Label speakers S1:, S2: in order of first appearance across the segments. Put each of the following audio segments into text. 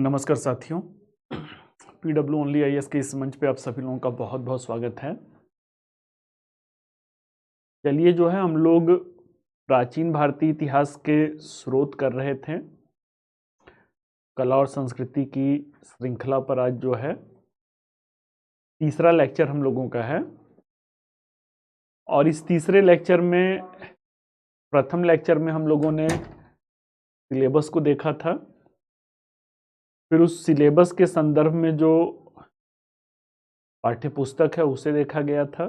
S1: नमस्कार साथियों। PW only IAS के इस मंच पे आप सभी लोगों का बहुत बहुत स्वागत है। चलिए जो है हम लोग प्राचीन भारतीय इतिहास के स्रोत कर रहे थे। कला और संस्कृति की श्रृंखला पर आज जो है तीसरा लेक्चर हम लोगों का है। और इस तीसरे लेक्चर में प्रथम लेक्चर में हम लोगों ने सिलेबस को देखा था। फिर उस सिलेबस के संदर्भ में जो पाठ्य पुस्तक है उसे देखा गया था।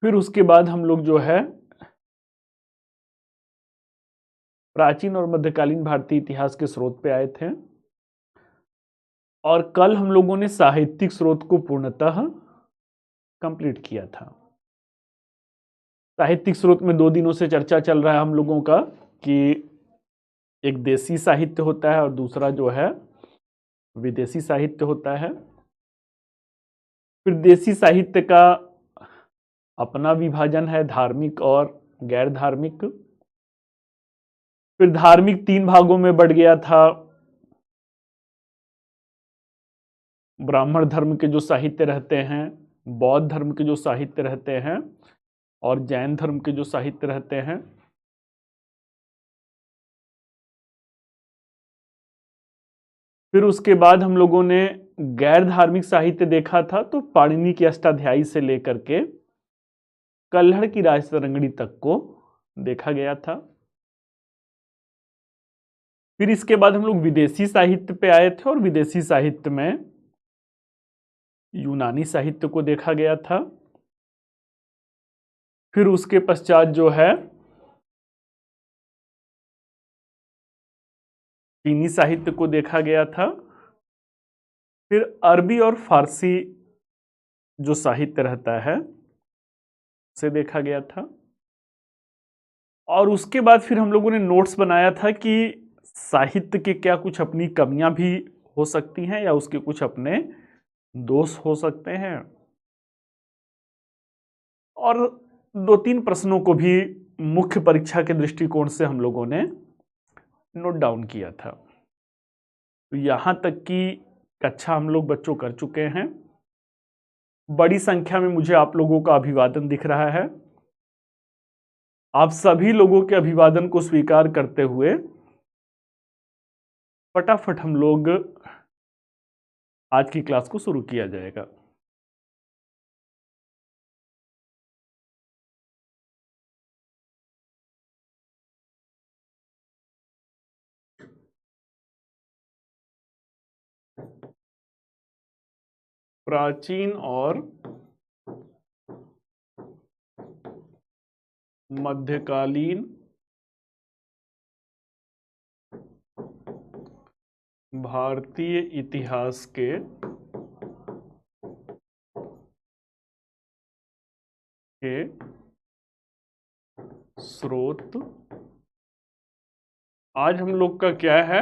S1: फिर उसके बाद हम लोग जो है प्राचीन और मध्यकालीन भारतीय इतिहास के स्रोत पे आए थे। और कल हम लोगों ने साहित्यिक स्रोत को पूर्णतः कंप्लीट किया था। साहित्यिक स्रोत में 2 दिनों से चर्चा चल रहा है हम लोगों का कि एक देसी साहित्य होता है और दूसरा जो है विदेशी साहित्य होता है। फिर देसी साहित्य का अपना विभाजन है, धार्मिक और गैर धार्मिक। फिर धार्मिक 3 भागों में बढ़ गया था। ब्राह्मण धर्म के जो साहित्य रहते हैं, बौद्ध धर्म के जो साहित्य रहते हैं और जैन धर्म के जो साहित्य रहते हैं। फिर उसके बाद हम लोगों ने गैर धार्मिक साहित्य देखा था, तो पाणिनि की अष्टाध्यायी से लेकर के कल्हड़ की राजतरंगिणी तक को देखा गया था। फिर इसके बाद हम लोग विदेशी साहित्य पे आए थे और विदेशी साहित्य में यूनानी साहित्य को देखा गया था। फिर उसके पश्चात जो है चीनी साहित्य को देखा गया था। फिर अरबी और फारसी जो साहित्य रहता है उसे देखा गया था। और उसके बाद फिर हम लोगों ने नोट्स बनाया था कि साहित्य के क्या कुछ अपनी कमियां भी हो सकती हैं या उसके कुछ अपने दोष हो सकते हैं। और 2-3 प्रश्नों को भी मुख्य परीक्षा के दृष्टिकोण से हम लोगों ने नोट डाउन किया था। तो यहां तक की कक्षा हम लोग बच्चों कर चुके हैं। बड़ी संख्या में मुझे आप लोगों का अभिवादन दिख रहा है। आप सभी लोगों के अभिवादन को स्वीकार करते हुए फटाफट हम लोग आज की क्लास को शुरू किया जाएगा। प्राचीन और मध्यकालीन भारतीय इतिहास के स्रोत। आज हम लोग का क्या है,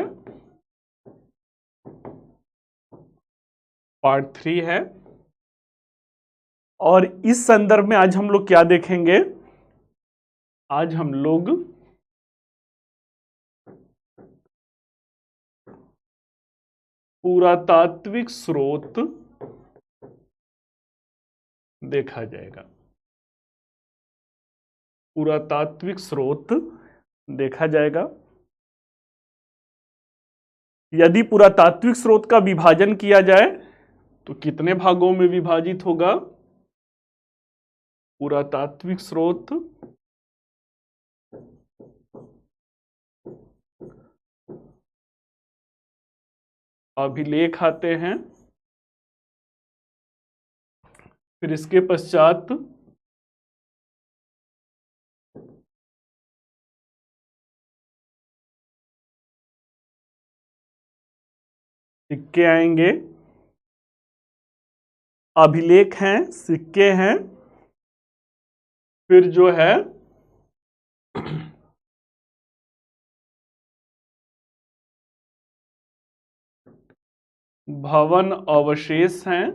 S1: पार्ट 3 है। और इस संदर्भ में आज हम लोग क्या देखेंगे, आज हम लोग पुरातात्विक स्रोत देखा जाएगा। पुरातात्विक स्रोत देखा जाएगा। यदि पुरातात्विक स्रोत का विभाजन किया जाए तो कितने भागों में विभाजित होगा? पुरातात्विक स्रोत अभिलेख आते हैं। फिर इसके पश्चात सिक्के आएंगे। अभिलेख हैं, सिक्के हैं। फिर जो है भवन अवशेष हैं।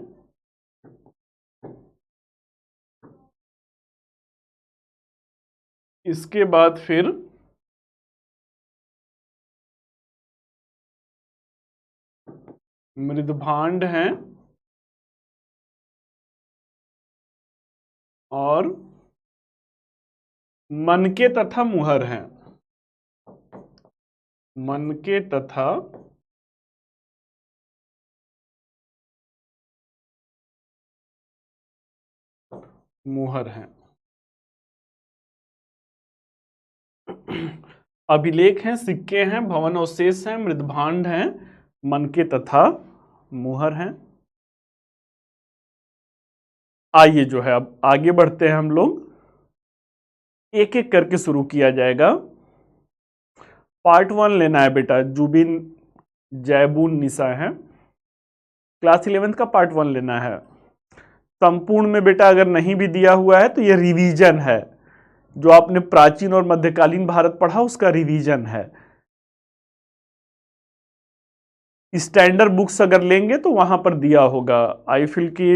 S1: इसके बाद फिर मृदभांड हैं और मनके तथा मुहर हैं। मनके तथा मुहर हैं। अभिलेख हैं, सिक्के हैं, भवन अवशेष हैं, मृदभांड हैं, मनके तथा मुहर हैं। आइए जो है अब आगे बढ़ते हैं हम लोग, एक एक करके शुरू किया जाएगा। पार्ट 1 लेना है बेटा, जुबिन जैबून निशा है, क्लास 11th का पार्ट 1 लेना है। संपूर्ण में बेटा अगर नहीं भी दिया हुआ है तो ये रिवीजन है, जो आपने प्राचीन और मध्यकालीन भारत पढ़ा उसका रिवीजन है। स्टैंडर्ड बुक्स अगर लेंगे तो वहां पर दिया होगा। आई फील कि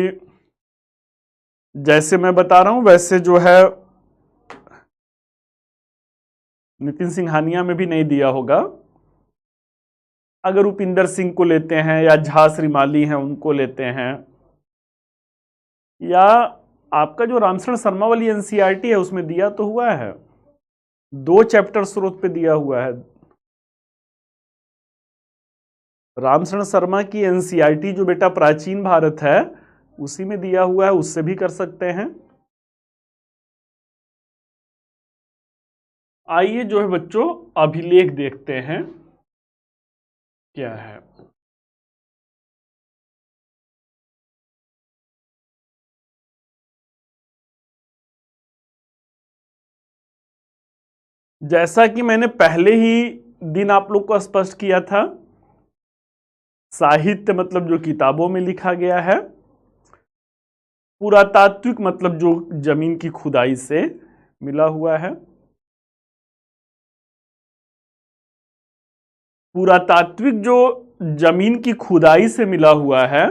S1: जैसे मैं बता रहा हूं वैसे जो है नितिन सिंघानिया में भी नहीं दिया होगा। अगर उपिंदर सिंह को लेते हैं या झा श्रीमाली हैं उनको लेते हैं, या आपका जो रामशरण शर्मा वाली एनसीईआरटी है उसमें दिया तो हुआ है, 2 चैप्टर स्रोत पे दिया हुआ है। रामशरण शर्मा की एनसीईआरटी जो बेटा प्राचीन भारत है उसी में दिया हुआ है, उससे भी कर सकते हैं। आइए जो है बच्चों अभिलेख देखते हैं क्या है। जैसा कि मैंने पहले ही दिन आप लोग को स्पष्ट किया था, साहित्य मतलब जो किताबों में लिखा गया है, पुरातात्विक मतलब जो जमीन की खुदाई से मिला हुआ है। पुरातात्विक जो जमीन की खुदाई से मिला हुआ है,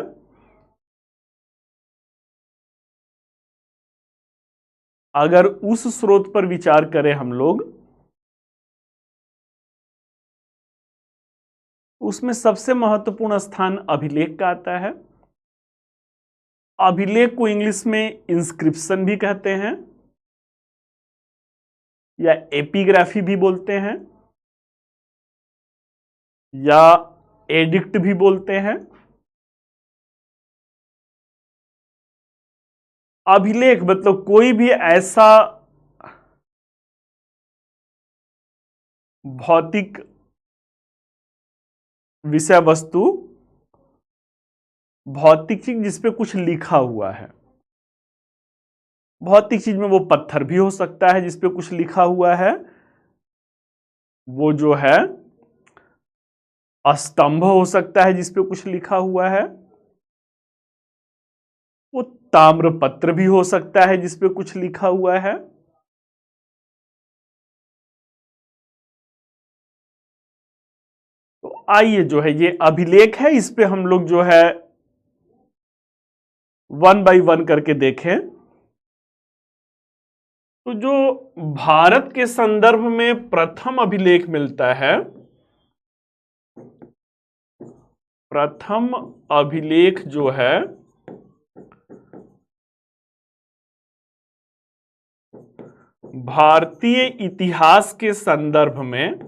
S1: अगर उस स्रोत पर विचार करें हम लोग, उसमें सबसे महत्वपूर्ण स्थान अभिलेख का आता है। अभिलेख को इंग्लिश में इंस्क्रिप्शन भी कहते हैं या एपिग्राफी भी बोलते हैं या एडिक्ट भी बोलते हैं। अभिलेख मतलब कोई भी ऐसा भौतिक विषय वस्तु, भौतिक चीज जिसपे कुछ लिखा हुआ है। भौतिक चीज में वो पत्थर भी हो सकता है जिसपे कुछ लिखा हुआ है, वो जो है स्तंभ हो सकता है जिसपे कुछ लिखा हुआ है, वो ताम्रपत्र भी हो सकता है जिसपे कुछ लिखा हुआ है। तो आइए जो है ये अभिलेख है, इस पे हम लोग जो है 1 बाय 1 करके देखें। तो जो भारत के संदर्भ में प्रथम अभिलेख मिलता है, प्रथम अभिलेख जो है भारतीय इतिहास के संदर्भ में,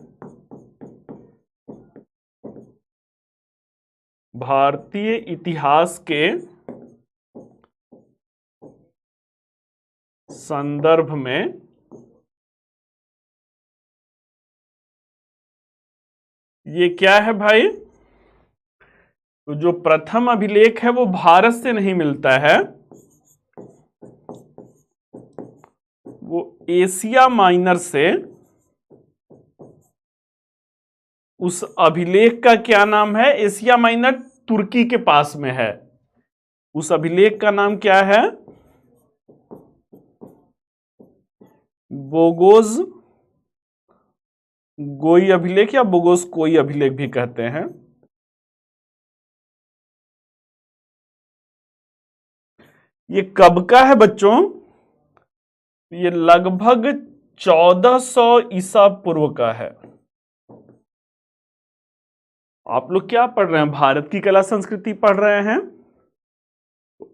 S1: भारतीय इतिहास के संदर्भ में ये क्या है भाई? तो जो प्रथम अभिलेख है वो भारत से नहीं मिलता है, वो एशिया माइनर से। उस अभिलेख का क्या नाम है? एशिया माइनर तुर्की के पास में है। उस अभिलेख का नाम क्या है? बोगोज गोई अभिलेख या बोगोस कोई अभिलेख भी कहते हैं। ये कब का है बच्चों? ये लगभग 1400 ईसा पूर्व का है। आप लोग क्या पढ़ रहे हैं? भारत की कला संस्कृति पढ़ रहे हैं।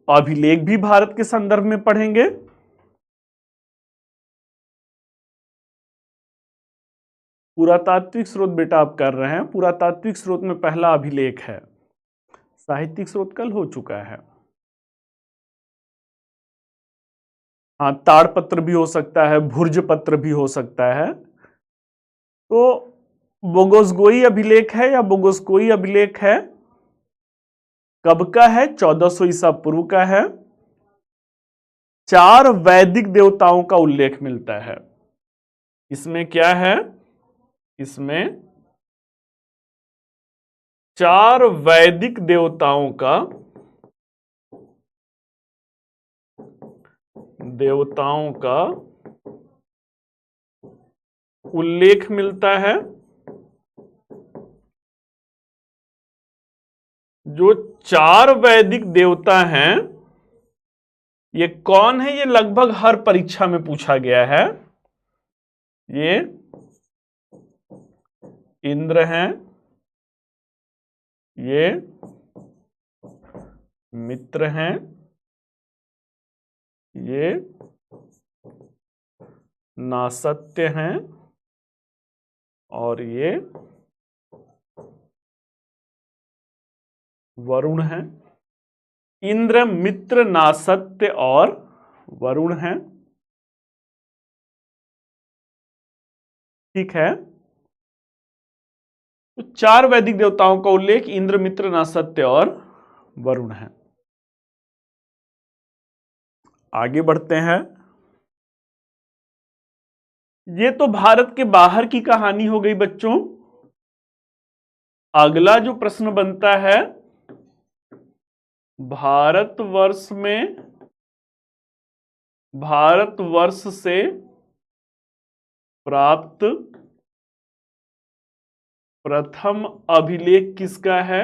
S1: अभिलेख भी भारत के संदर्भ में पढ़ेंगे। पुरातात्विक स्रोत बेटा आप कर रहे हैं। पुरातात्विक स्रोत में पहला अभिलेख है। साहित्यिक स्रोत कल हो चुका है। हाँ, ताड़पत्र भी हो सकता है, भुर्ज पत्र भी हो सकता है। तो बोगोसगोई अभिलेख है या बोगोसकोई अभिलेख है, कब का है? 1400 ईसा पूर्व का है। 4 वैदिक देवताओं का उल्लेख मिलता है। इसमें क्या है? इसमें 4 वैदिक देवताओं का उल्लेख मिलता है। जो 4 वैदिक देवता हैं, ये कौन है? ये लगभग हर परीक्षा में पूछा गया है। ये इंद्र हैं, ये मित्र हैं, ये नासत्य हैं, और ये वरुण हैं। इंद्र, मित्र, नासत्य और वरुण हैं। ठीक है। तो 4 वैदिक देवताओं का उल्लेख इंद्र, मित्र, नासत्य और वरुण है। आगे बढ़ते हैं। ये तो भारत के बाहर की कहानी हो गई बच्चों। अगला जो प्रश्न बनता है, भारतवर्ष से प्राप्त प्रथम अभिलेख किसका है?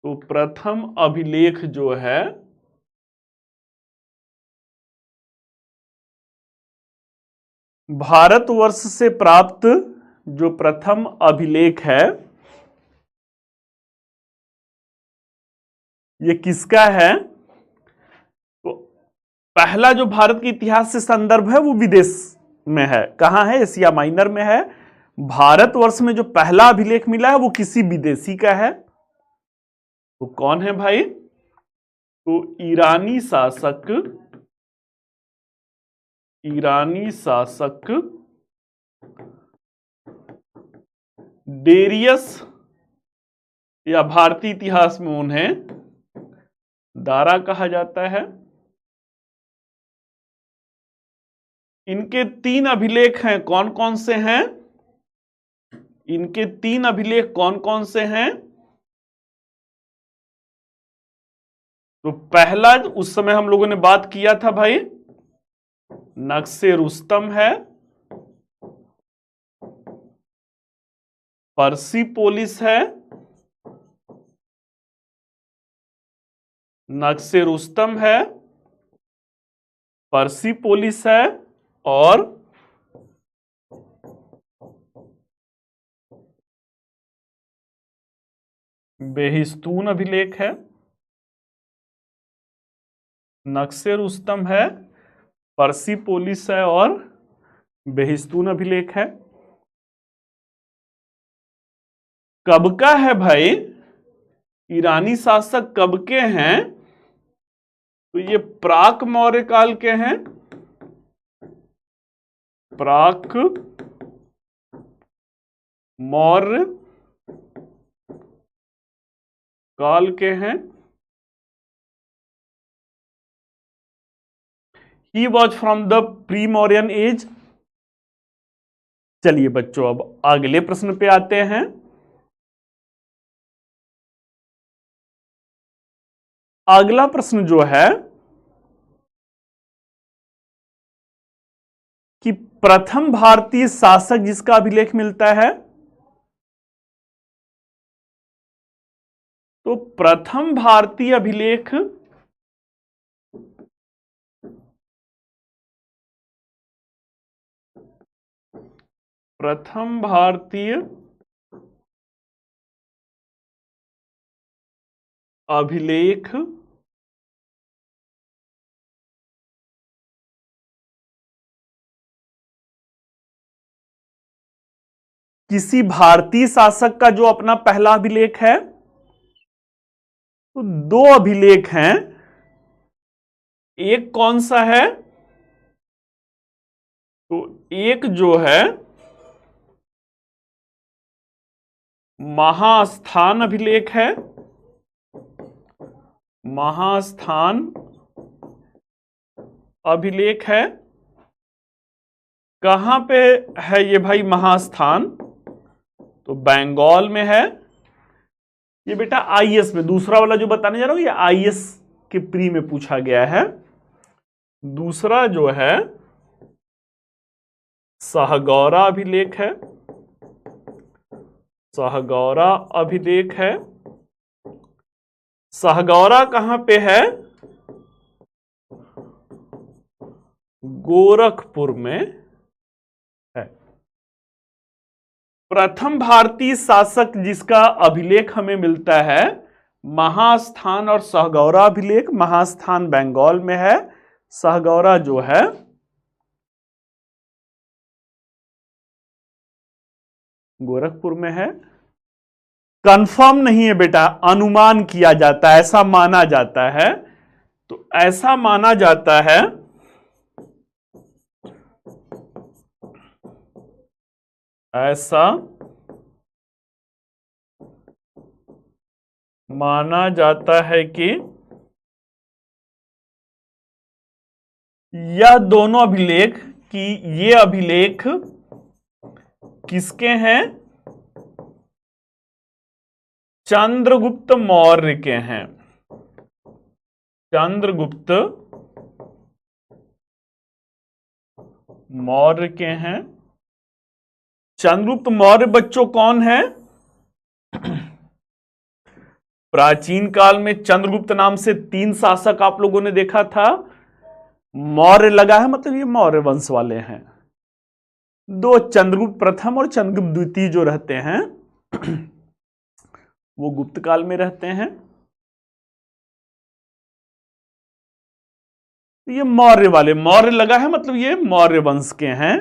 S1: तो प्रथम अभिलेख जो है, भारतवर्ष से प्राप्त जो प्रथम अभिलेख है, ये किसका है? तो पहला जो भारत के इतिहास से संदर्भ है वो विदेश में है। कहां है? एशिया माइनर में है। भारतवर्ष में जो पहला अभिलेख मिला है वो किसी विदेशी का है। तो कौन है भाई? तो ईरानी शासक डेरियस, या भारतीय इतिहास में उन्हें दारा कहा जाता है। इनके 3 अभिलेख हैं। कौन कौन से हैं? इनके 3 अभिलेख कौन कौन से हैं? तो पहला, उस समय हम लोगों ने बात किया था भाई, नक्शे रुस्तम है, पर्सिपोलिस है, नक्शे रुस्तम है, पर्सिपोलिस है, और बेहिस्तून अभिलेख है। नक्शे रुस्तम है, पर्सिपोलिस है, और बेहिस्तून अभिलेख है। कब का है भाई? ईरानी शासक कब के हैं? तो ये प्राक मौर्य काल के हैं। प्राक मौर्य काल के हैं। He was from the pre-Mauryan age। चलिए बच्चों, अब अगले प्रश्न पे आते हैं। अगला प्रश्न जो है कि प्रथम भारतीय शासक जिसका अभिलेख मिलता है, तो प्रथम भारतीय अभिलेख प्रथम भारतीय अभिलेख किसी भारतीय शासक का जो अपना पहला अभिलेख है, तो दो अभिलेख हैं। एक कौन सा है? तो एक जो है महास्थान अभिलेख है, महास्थान अभिलेख है। कहां पे है ये भाई महास्थान? तो बंगाल में है। ये बेटा आईएएस में, दूसरा वाला जो बताने जा रहा हूं ये आईएएस के प्री में पूछा गया है। दूसरा जो है सहगौरा अभिलेख है, सहगौरा अभिलेख है। सहगौरा कहां पे है? गोरखपुर में है। प्रथम भारतीय शासक जिसका अभिलेख हमें मिलता है महास्थान और सहगौरा अभिलेख, महास्थान बंगाल में है, सहगौरा जो है गोरखपुर में है। कंफर्म नहीं है बेटा, अनुमान किया जाता है, ऐसा माना जाता है। तो ऐसा माना जाता है ऐसा माना जाता है कि यह दोनों अभिलेख कि ये अभिलेख किसके हैं? चंद्रगुप्त मौर्य के हैं। चंद्रगुप्त मौर्य के हैं। चंद्रगुप्त मौर्य बच्चों कौन है? प्राचीन काल में चंद्रगुप्त नाम से 3 शासक आप लोगों ने देखा था। मौर्य लगा है मतलब ये मौर्य वंश वाले हैं। 2 चंद्रगुप्त प्रथम और चंद्रगुप्त द्वितीय जो रहते हैं वो गुप्त काल में रहते हैं। ये मौर्य वाले, मौर्य लगा है मतलब ये मौर्य वंश के हैं।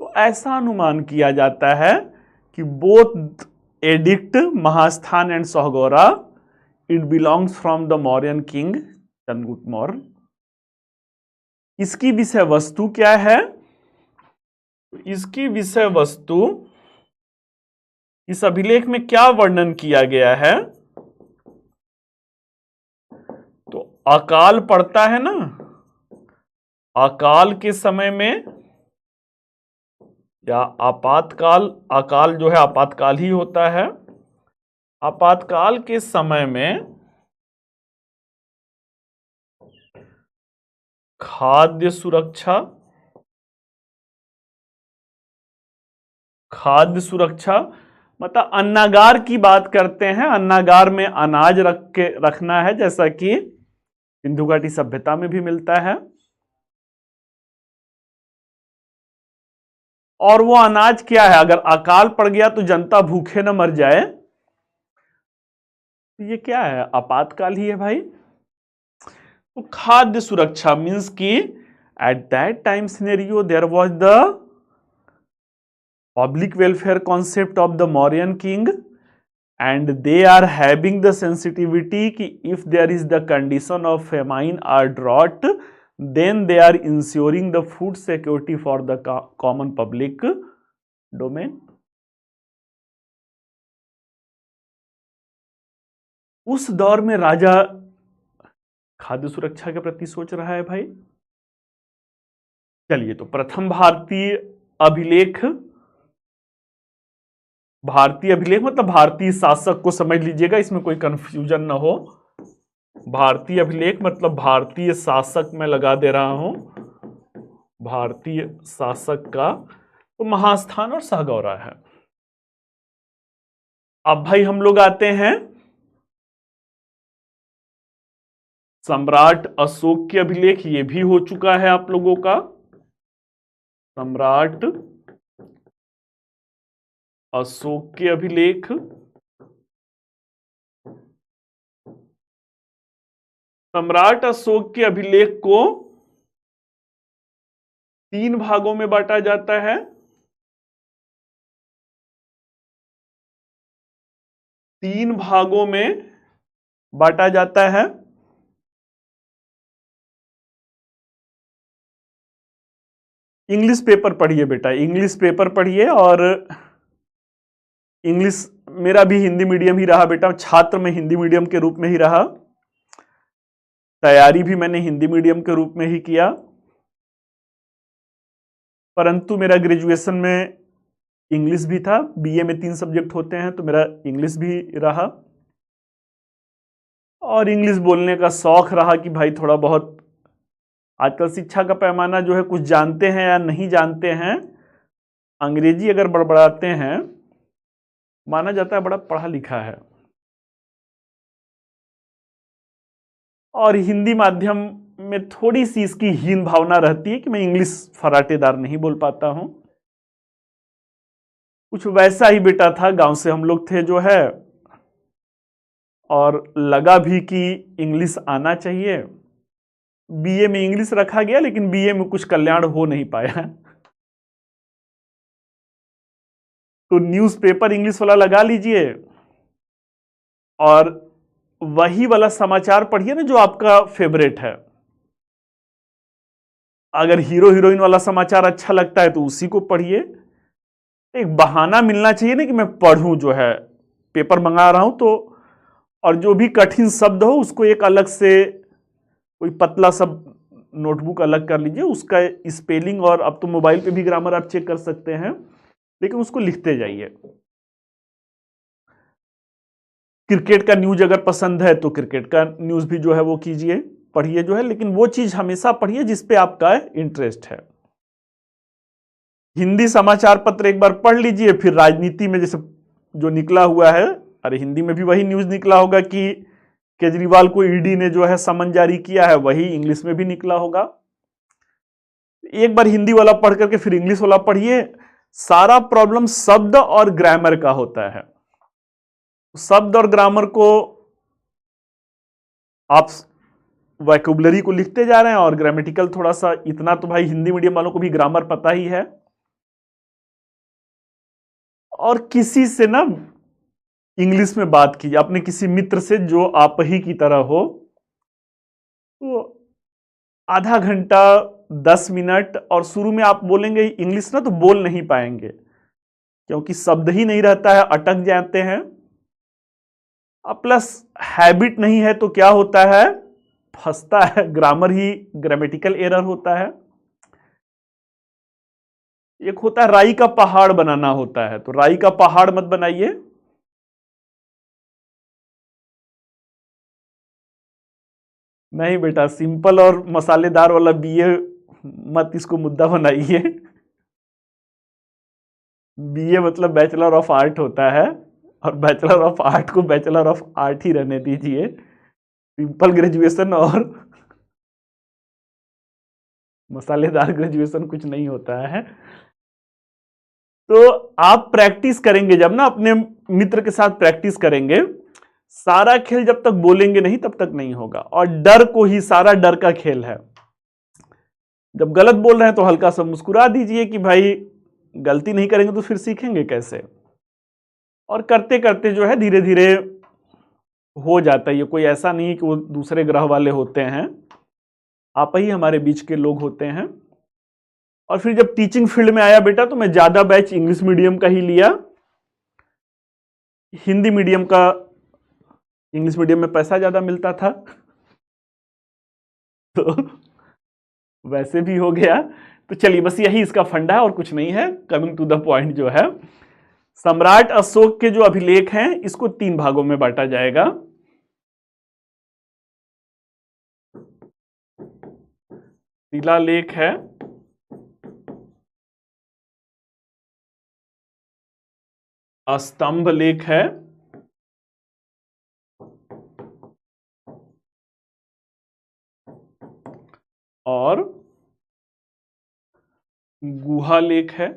S1: तो ऐसा अनुमान किया जाता है कि both edict Mahasthan and Sohgaura it belongs from the Mauryan king Chandragupta Maurya. इसकी विषय वस्तु क्या है? इसकी विषय वस्तु, इस अभिलेख में क्या वर्णन किया गया है? तो अकाल पड़ता है ना, अकाल के समय में या आपातकाल, अकाल जो है आपातकाल ही होता है। आपातकाल के समय में खाद्य सुरक्षा, खाद्य सुरक्षा मतलब अन्नागार की बात करते हैं। अन्नागार में अनाज रखना है, जैसा कि सिंधु घाटी सभ्यता में भी मिलता है। और वो अनाज क्या है? अगर अकाल पड़ गया तो जनता भूखे न मर जाए, ये क्या है? आपातकाल ही है भाई। तो खाद्य सुरक्षा मीन्स कि at that time scenario there was the public welfare concept of the Mauryan king and they are having the sensitivity कि if there is the condition of famine और drought then they are ensuring the food security for the common public domain. उस दौर में राजा खाद्य सुरक्षा के प्रति सोच रहा है भाई। चलिए, तो प्रथम भारतीय अभिलेख, भारतीय अभिलेख मतलब भारतीय शासक को समझ लीजिएगा, इसमें कोई कंफ्यूजन ना हो। भारतीय अभिलेख मतलब भारतीय शासक मैं लगा दे रहा हूं, भारतीय शासक का तो महास्थान और सहगौरा है। अब भाई हम लोग आते हैं सम्राट अशोक के अभिलेख, ये भी हो चुका है आप लोगों का। सम्राट अशोक के अभिलेख, सम्राट अशोक के अभिलेख को 3 भागों में बांटा जाता है। 3 भागों में बांटा जाता है। इंग्लिश पेपर पढ़िए बेटा, इंग्लिश पेपर पढ़िए। और इंग्लिश, मेरा भी हिंदी मीडियम ही रहा बेटा, छात्र में हिंदी मीडियम के रूप में ही रहा, तैयारी भी मैंने हिंदी मीडियम के रूप में ही किया, परंतु मेरा ग्रेजुएशन में इंग्लिश भी था। बीए में 3 सब्जेक्ट होते हैं, तो मेरा इंग्लिश भी रहा और इंग्लिश बोलने का शौक रहा कि भाई थोड़ा बहुत। आजकल शिक्षा का पैमाना जो है, कुछ जानते हैं या नहीं जानते हैं, अंग्रेजी अगर बड़बड़ाते हैं माना जाता है बड़ा पढ़ा लिखा है। और हिंदी माध्यम में थोड़ी सी इसकी हीन भावना रहती है कि मैं इंग्लिश फराटेदार नहीं बोल पाता हूं। कुछ वैसा ही बेटा था, गांव से हम लोग थे जो है, और लगा भी कि इंग्लिश आना चाहिए। बीए में इंग्लिश रखा गया, लेकिन बीए में कुछ कल्याण हो नहीं पाया। तो न्यूज़पेपर इंग्लिश वाला लगा लीजिए और वही वाला समाचार पढ़िए ना जो आपका फेवरेट है। अगर हीरो हीरोइन वाला समाचार अच्छा लगता है तो उसी को पढ़िए। एक बहाना मिलना चाहिए ना कि मैं पढ़ूं, जो है पेपर मंगा रहा हूं तो। और जो भी कठिन शब्द हो उसको एक अलग से कोई पतला सा नोटबुक अलग कर लीजिए, उसका स्पेलिंग, और अब तो मोबाइल पे भी ग्रामर आप चेक कर सकते हैं, लेकिन उसको लिखते जाइए। क्रिकेट का न्यूज अगर पसंद है तो क्रिकेट का न्यूज भी जो है वो कीजिए, पढ़िए जो है, लेकिन वो चीज हमेशा पढ़िए जिसपे आपका इंटरेस्ट है। हिंदी समाचार पत्र एक बार पढ़ लीजिए, फिर राजनीति में जैसे जो निकला हुआ है, अरे हिंदी में भी वही न्यूज निकला होगा कि केजरीवाल को ईडी ने जो है समन जारी किया है, वही इंग्लिश में भी निकला होगा। एक बार हिंदी वाला पढ़ करके फिर इंग्लिश वाला पढ़िए। सारा प्रॉब्लम शब्द और ग्रामर का होता है। शब्द और ग्रामर को आप वोकैबुलरी को लिखते जा रहे हैं, और ग्रामेटिकल थोड़ा सा, इतना तो भाई हिंदी मीडियम वालों को भी ग्रामर पता ही है। और किसी से ना इंग्लिश में बात कीजिए, अपने किसी मित्र से जो आप ही की तरह हो, तो आधा घंटा 10 मिनट, और शुरू में आप बोलेंगे इंग्लिश ना तो बोल नहीं पाएंगे, क्योंकि शब्द ही नहीं रहता है, अटक जाते हैं। प्लस हैबिट नहीं है तो क्या होता है, फंसता है, ग्रामर ही ग्रामेटिकल एरर होता है। एक होता है राई का पहाड़ बनाना होता है, तो राई का पहाड़ मत बनाइए। नहीं बेटा, सिंपल और मसालेदार वाला बीए मत इसको मुद्दा बनाइए। बीए मतलब बैचलर ऑफ आर्ट होता है, और बैचलर ऑफ आर्ट को बैचलर ऑफ आर्ट ही रहने दीजिए। सिंपल ग्रेजुएशन और मसालेदार ग्रेजुएशन कुछ नहीं होता है। तो आप प्रैक्टिस करेंगे जब ना, अपने मित्र के साथ प्रैक्टिस करेंगे, सारा खेल जब तक बोलेंगे नहीं तब तक नहीं होगा। और डर को ही, सारा डर का खेल है। जब गलत बोल रहे हैं तो हल्का सा मुस्कुरा दीजिए कि भाई गलती नहीं करेंगे तो फिर सीखेंगे कैसे। और करते करते जो है धीरे धीरे हो जाता है। ये कोई ऐसा नहीं है कि वो दूसरे ग्रह वाले होते हैं, आप ही हमारे बीच के लोग होते हैं। और फिर जब टीचिंग फील्ड में आया बेटा, तो मैं ज्यादा बैच इंग्लिश मीडियम का ही लिया। हिंदी मीडियम का, इंग्लिश मीडियम में पैसा ज्यादा मिलता था, तो वैसे भी हो गया। तो चलिए, बस यही इसका फंडा है और कुछ नहीं है। कमिंग टू द पॉइंट जो है, सम्राट अशोक के जो अभिलेख हैं इसको 3 भागों में बांटा जाएगा। शिलालेख है, स्तंभ लेख है, और गुहा लेख है।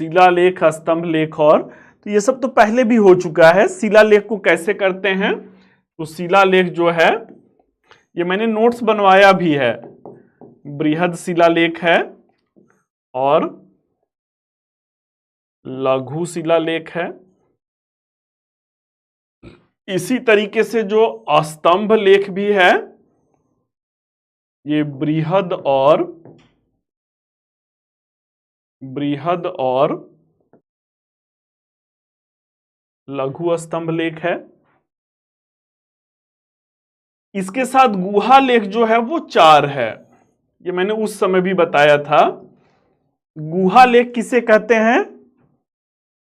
S1: शिलालेख, स्तंभ लेख और तो ये सब तो पहले भी हो चुका है। शिलालेख को कैसे करते हैं, तो शिलालेख जो है ये मैंने नोट्स बनवाया भी है। बृहद शिलालेख है और लघु शिलालेख है। इसी तरीके से जो स्तंभ लेख भी है, ये बृहद और लघु स्तंभ लेख है। इसके साथ गुहा लेख जो है वो 4 है। ये मैंने उस समय भी बताया था। गुहा लेख किसे कहते हैं,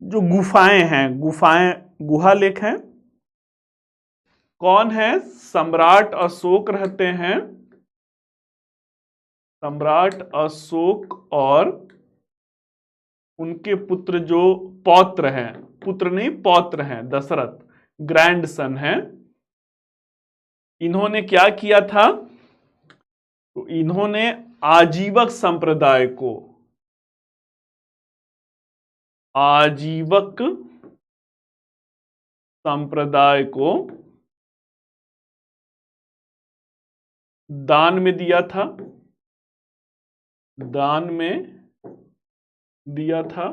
S1: जो गुफाएं हैं, गुफाएं गुहा लेख हैं। कौन है, सम्राट अशोक रहते हैं। सम्राट अशोक और उनके पुत्र जो पौत्र हैं, पुत्र नहीं पौत्र हैं, दशरथ ग्रैंड सन है। इन्होंने क्या किया था, तो इन्होंने आजीवक संप्रदाय को दान में दिया था,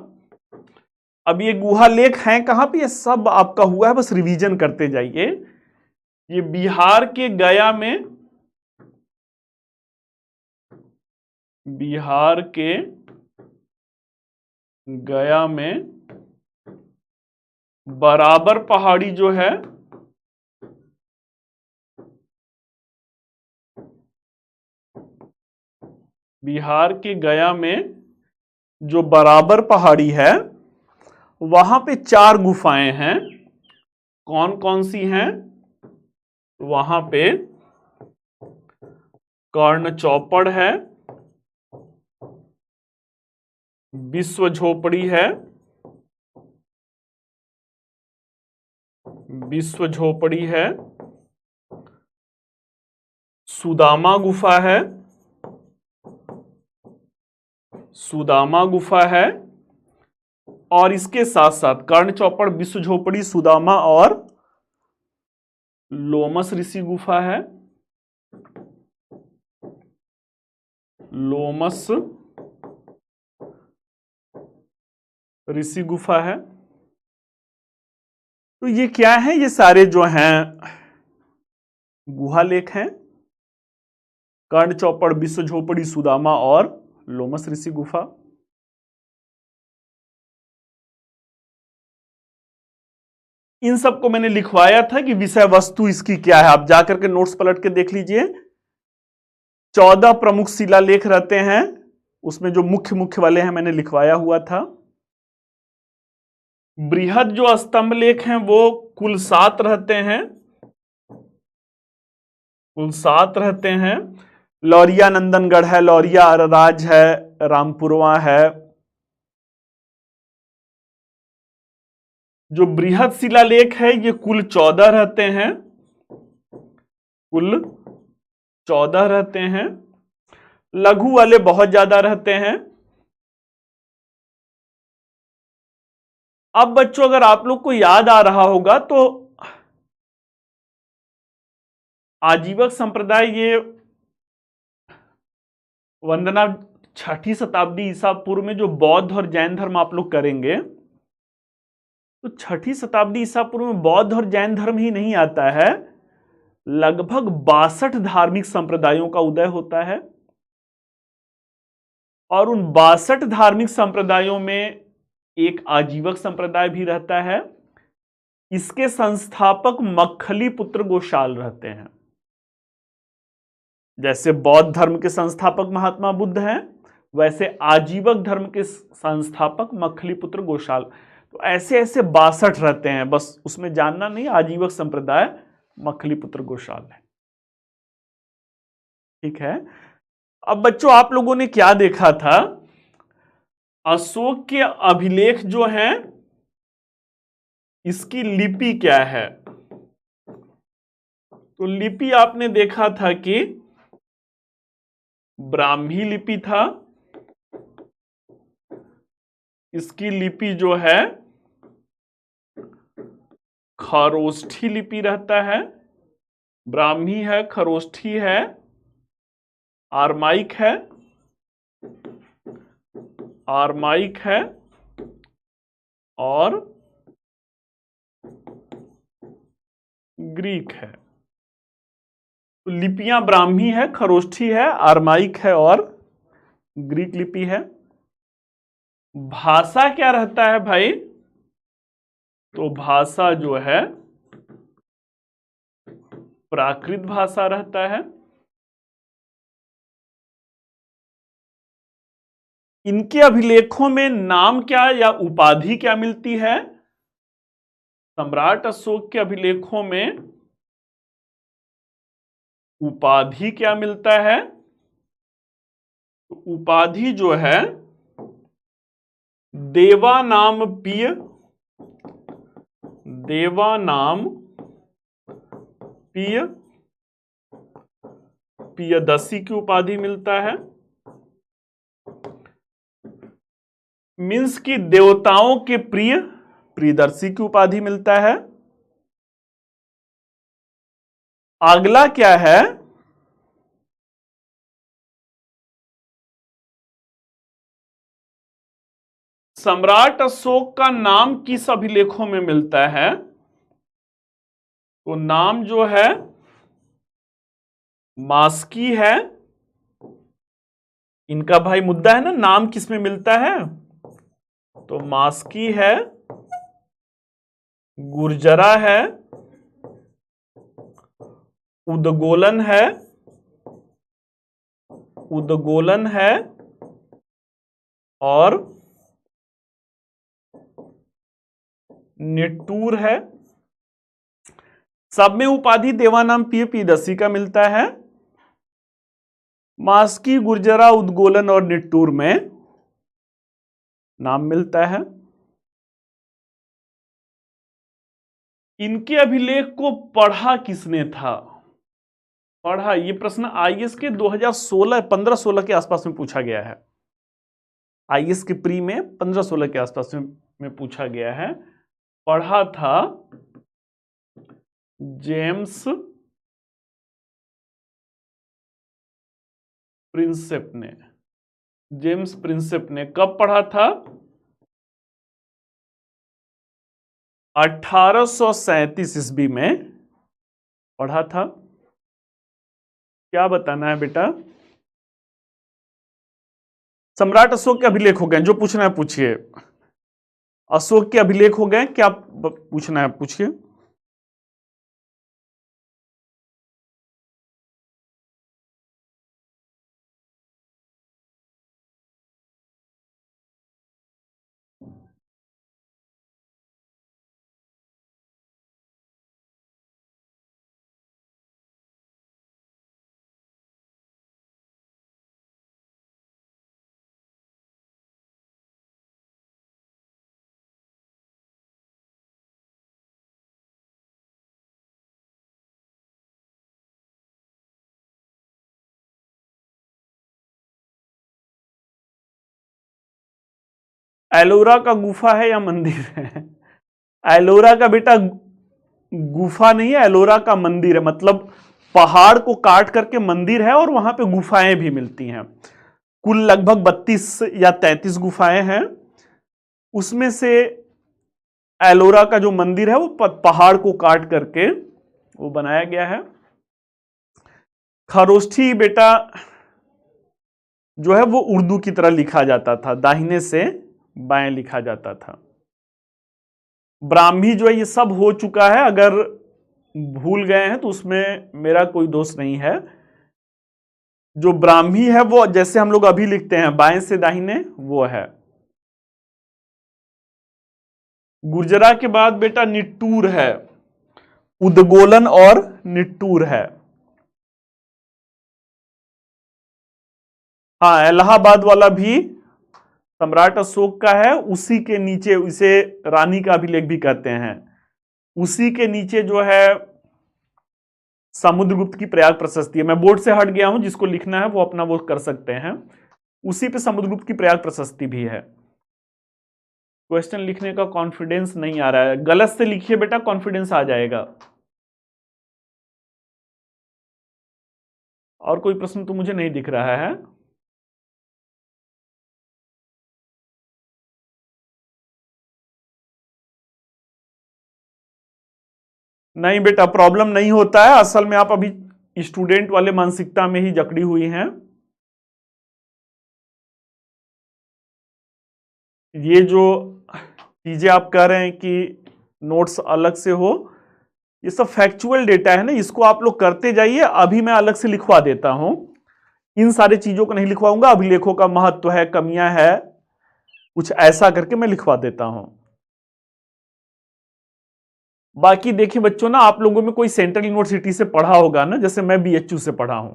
S1: अब ये गुहा लेख हैं कहां पे, ये सब आपका हुआ है, बस रिवीजन करते जाइए। ये बिहार के गया में बराबर पहाड़ी जो है, बिहार के गया में जो बराबर पहाड़ी है वहां पे 4 गुफाएं हैं। कौन कौन सी हैं, वहां पे कर्ण चौपड़ है, विश्व झोपड़ी है, सुदामा गुफा है, और इसके साथ साथ कर्ण चौपड़, विश्व झोपड़ी, सुदामा और लोमस ऋषि गुफा है। लोमस ऋषि गुफा है। तो ये क्या है, ये सारे जो हैं गुहा लेख हैं। कर्ण चौपड़, विश्व झोपड़ी, सुदामा और लोमस ऋषि गुफा। इन सबको मैंने लिखवाया था कि विषय वस्तु इसकी क्या है, आप जाकर के नोट्स पलट के देख लीजिए। 14 प्रमुख शिलालेख रहते हैं, उसमें जो मुख्य मुख्य वाले हैं मैंने लिखवाया हुआ था। बृहद जो स्तंभ लेख हैं वो कुल 7 रहते हैं। लौरिया नंदनगढ़ है, लौरिया अरराज है, रामपुरवा है। जो बृहद शिलालेख है ये कुल 14 रहते हैं। लघु वाले बहुत ज्यादा रहते हैं। अब बच्चों अगर आप लोग को याद आ रहा होगा तो आजीवक संप्रदाय, ये वंदना 6ठी शताब्दी ईसा पूर्व में जो बौद्ध और जैन धर्म आप लोग करेंगे, तो 6ठी शताब्दी ईसा पूर्व में बौद्ध और जैन धर्म ही नहीं आता है, लगभग 62 धार्मिक संप्रदायों का उदय होता है। और उन 62 धार्मिक संप्रदायों में एक आजीवक संप्रदाय भी रहता है। इसके संस्थापक मक्खली पुत्र गोशाल रहते हैं। जैसे बौद्ध धर्म के संस्थापक महात्मा बुद्ध हैं, वैसे आजीवक धर्म के संस्थापक मक्खली पुत्र गोशाल। तो ऐसे ऐसे 62 रहते हैं, बस उसमें जानना नहीं, आजीवक संप्रदाय मक्खली पुत्र गोशाल है। ठीक है। अब बच्चों आप लोगों ने क्या देखा था, अशोक के अभिलेख जो हैं इसकी लिपि क्या है, तो लिपि आपने देखा था कि ब्राह्मी लिपि था, इसकी लिपि जो है खरोष्ठी लिपि रहता है, ब्राह्मी है, खरोष्ठी है, आरमाइक है, आरमाइक है और ग्रीक है। तो लिपियां ब्राह्मी है, खरोष्ठी है, आरमाइक है और ग्रीक लिपि है। भाषा क्या रहता है भाई? तो भाषा जो है प्राकृत भाषा रहता है। इनके अभिलेखों में नाम क्या या उपाधि क्या मिलती है? सम्राट अशोक के अभिलेखों में उपाधि क्या मिलता है? उपाधि जो है देवानाम पिय, देवानाम पिय, पियदसी की उपाधि मिलता है। मीन्स की देवताओं के प्रिय, प्रियदर्शी की उपाधि मिलता है। अगला क्या है? सम्राट अशोक का नाम किस अभिलेखों में मिलता है? तो नाम जो है मास्की है। इनका भाई मुद्दा है ना, नाम किस में मिलता है? तो मास्की है, गुर्जरा है, उदगोलन है, उदगोलन है और निट्टूर है। सब में उपाधि देवानाम पिय पियदसी का मिलता है। मास्की, गुर्जरा, उदगोलन और निट्टूर में नाम मिलता है। इनके अभिलेख को पढ़ा किसने था? पढ़ा, ये प्रश्न आईएएस के 2016 15-16 के आसपास में पूछा गया है। आईएएस के प्री में 15-16 के आसपास में पूछा गया है। पढ़ा था जेम्स प्रिंसेप ने। जेम्स प्रिंसेप ने कब पढ़ा था? 1837 ईस्वी में पढ़ा था। क्या बताना है बेटा? सम्राट अशोक के अभिलेख हो गए, जो पूछना है पूछिए। अशोक के अभिलेख हो गए, क्या पूछना है पूछिए। एलोरा का गुफा है या मंदिर है? एलोरा का बेटा गुफा नहीं है, एलोरा का मंदिर है। मतलब पहाड़ को काट करके मंदिर है और वहां पे गुफाएं भी मिलती हैं। कुल लगभग 32 या 33 गुफाएं हैं। उसमें से एलोरा का जो मंदिर है वो पहाड़ को काट करके वो बनाया गया है। खरोष्ठी बेटा जो है वो उर्दू की तरह लिखा जाता था, दाहिने से बाएं लिखा जाता था। ब्राह्मी जो है ये सब हो चुका है, अगर भूल गए हैं तो उसमें मेरा कोई दोष नहीं है। जो ब्राह्मी है वो जैसे हम लोग अभी लिखते हैं बाएं से दाहिने, वो है। गुर्जरा के बाद बेटा निट्टूर है, उदगोलन और निट्टूर है। हाँ, इलाहाबाद वाला भी सम्राट अशोक का है। उसी के नीचे इसे रानी का अभिलेख भी कहते हैं। उसी के नीचे जो है समुद्रगुप्त की प्रयाग प्रशस्ति है। मैं बोर्ड से हट गया हूं, जिसको लिखना है वो अपना वो कर सकते हैं। उसी पे समुद्रगुप्त की प्रयाग प्रशस्ति भी है। क्वेश्चन लिखने का कॉन्फिडेंस नहीं आ रहा है, गलत से लिखिए बेटा, कॉन्फिडेंस आ जाएगा। और कोई प्रश्न तो मुझे नहीं दिख रहा है। नहीं बेटा, प्रॉब्लम नहीं होता है, असल में आप अभी स्टूडेंट वाले मानसिकता में ही जकड़ी हुई हैं। ये जो चीजें आप कह रहे हैं कि नोट्स अलग से हो, ये सब फैक्चुअल डेटा है ना, इसको आप लोग करते जाइए। अभी मैं अलग से लिखवा देता हूं, इन सारी चीजों को नहीं लिखवाऊंगा। अभिलेखों का महत्व है, कमियां है, कुछ ऐसा करके मैं लिखवा देता हूं। बाकी देखिए बच्चों ना, आप लोगों में कोई सेंट्रल यूनिवर्सिटी से पढ़ा होगा ना, जैसे मैं बीएचयू से पढ़ा हूं,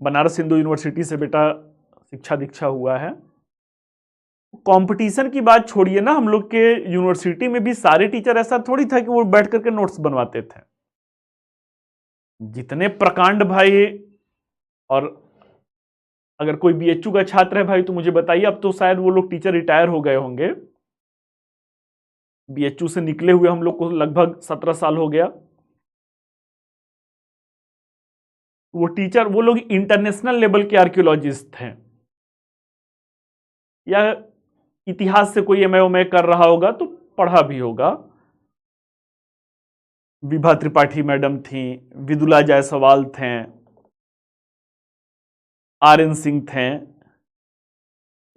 S1: बनारस हिंदू यूनिवर्सिटी से बेटा शिक्षा दीक्षा हुआ है। कंपटीशन की बात छोड़िए ना, हम लोग के यूनिवर्सिटी में भी सारे टीचर ऐसा थोड़ी था कि वो बैठ करके नोट्स बनवाते थे। जितने प्रकांड भाई, और अगर कोई बीएचयू का छात्र है भाई तो मुझे बताइए, अब तो शायद वो लोग टीचर रिटायर हो गए होंगे। बीएचयू से निकले हुए हम लोग को लगभग 17 साल हो गया। वो टीचर, वो लोग इंटरनेशनल लेवल के आर्कियोलॉजिस्ट हैं, या इतिहास से कोई एमए कर रहा होगा तो पढ़ा भी होगा। विभा त्रिपाठी मैडम थी, विदुला जायसवाल थे, आर.एन. सिंह थे।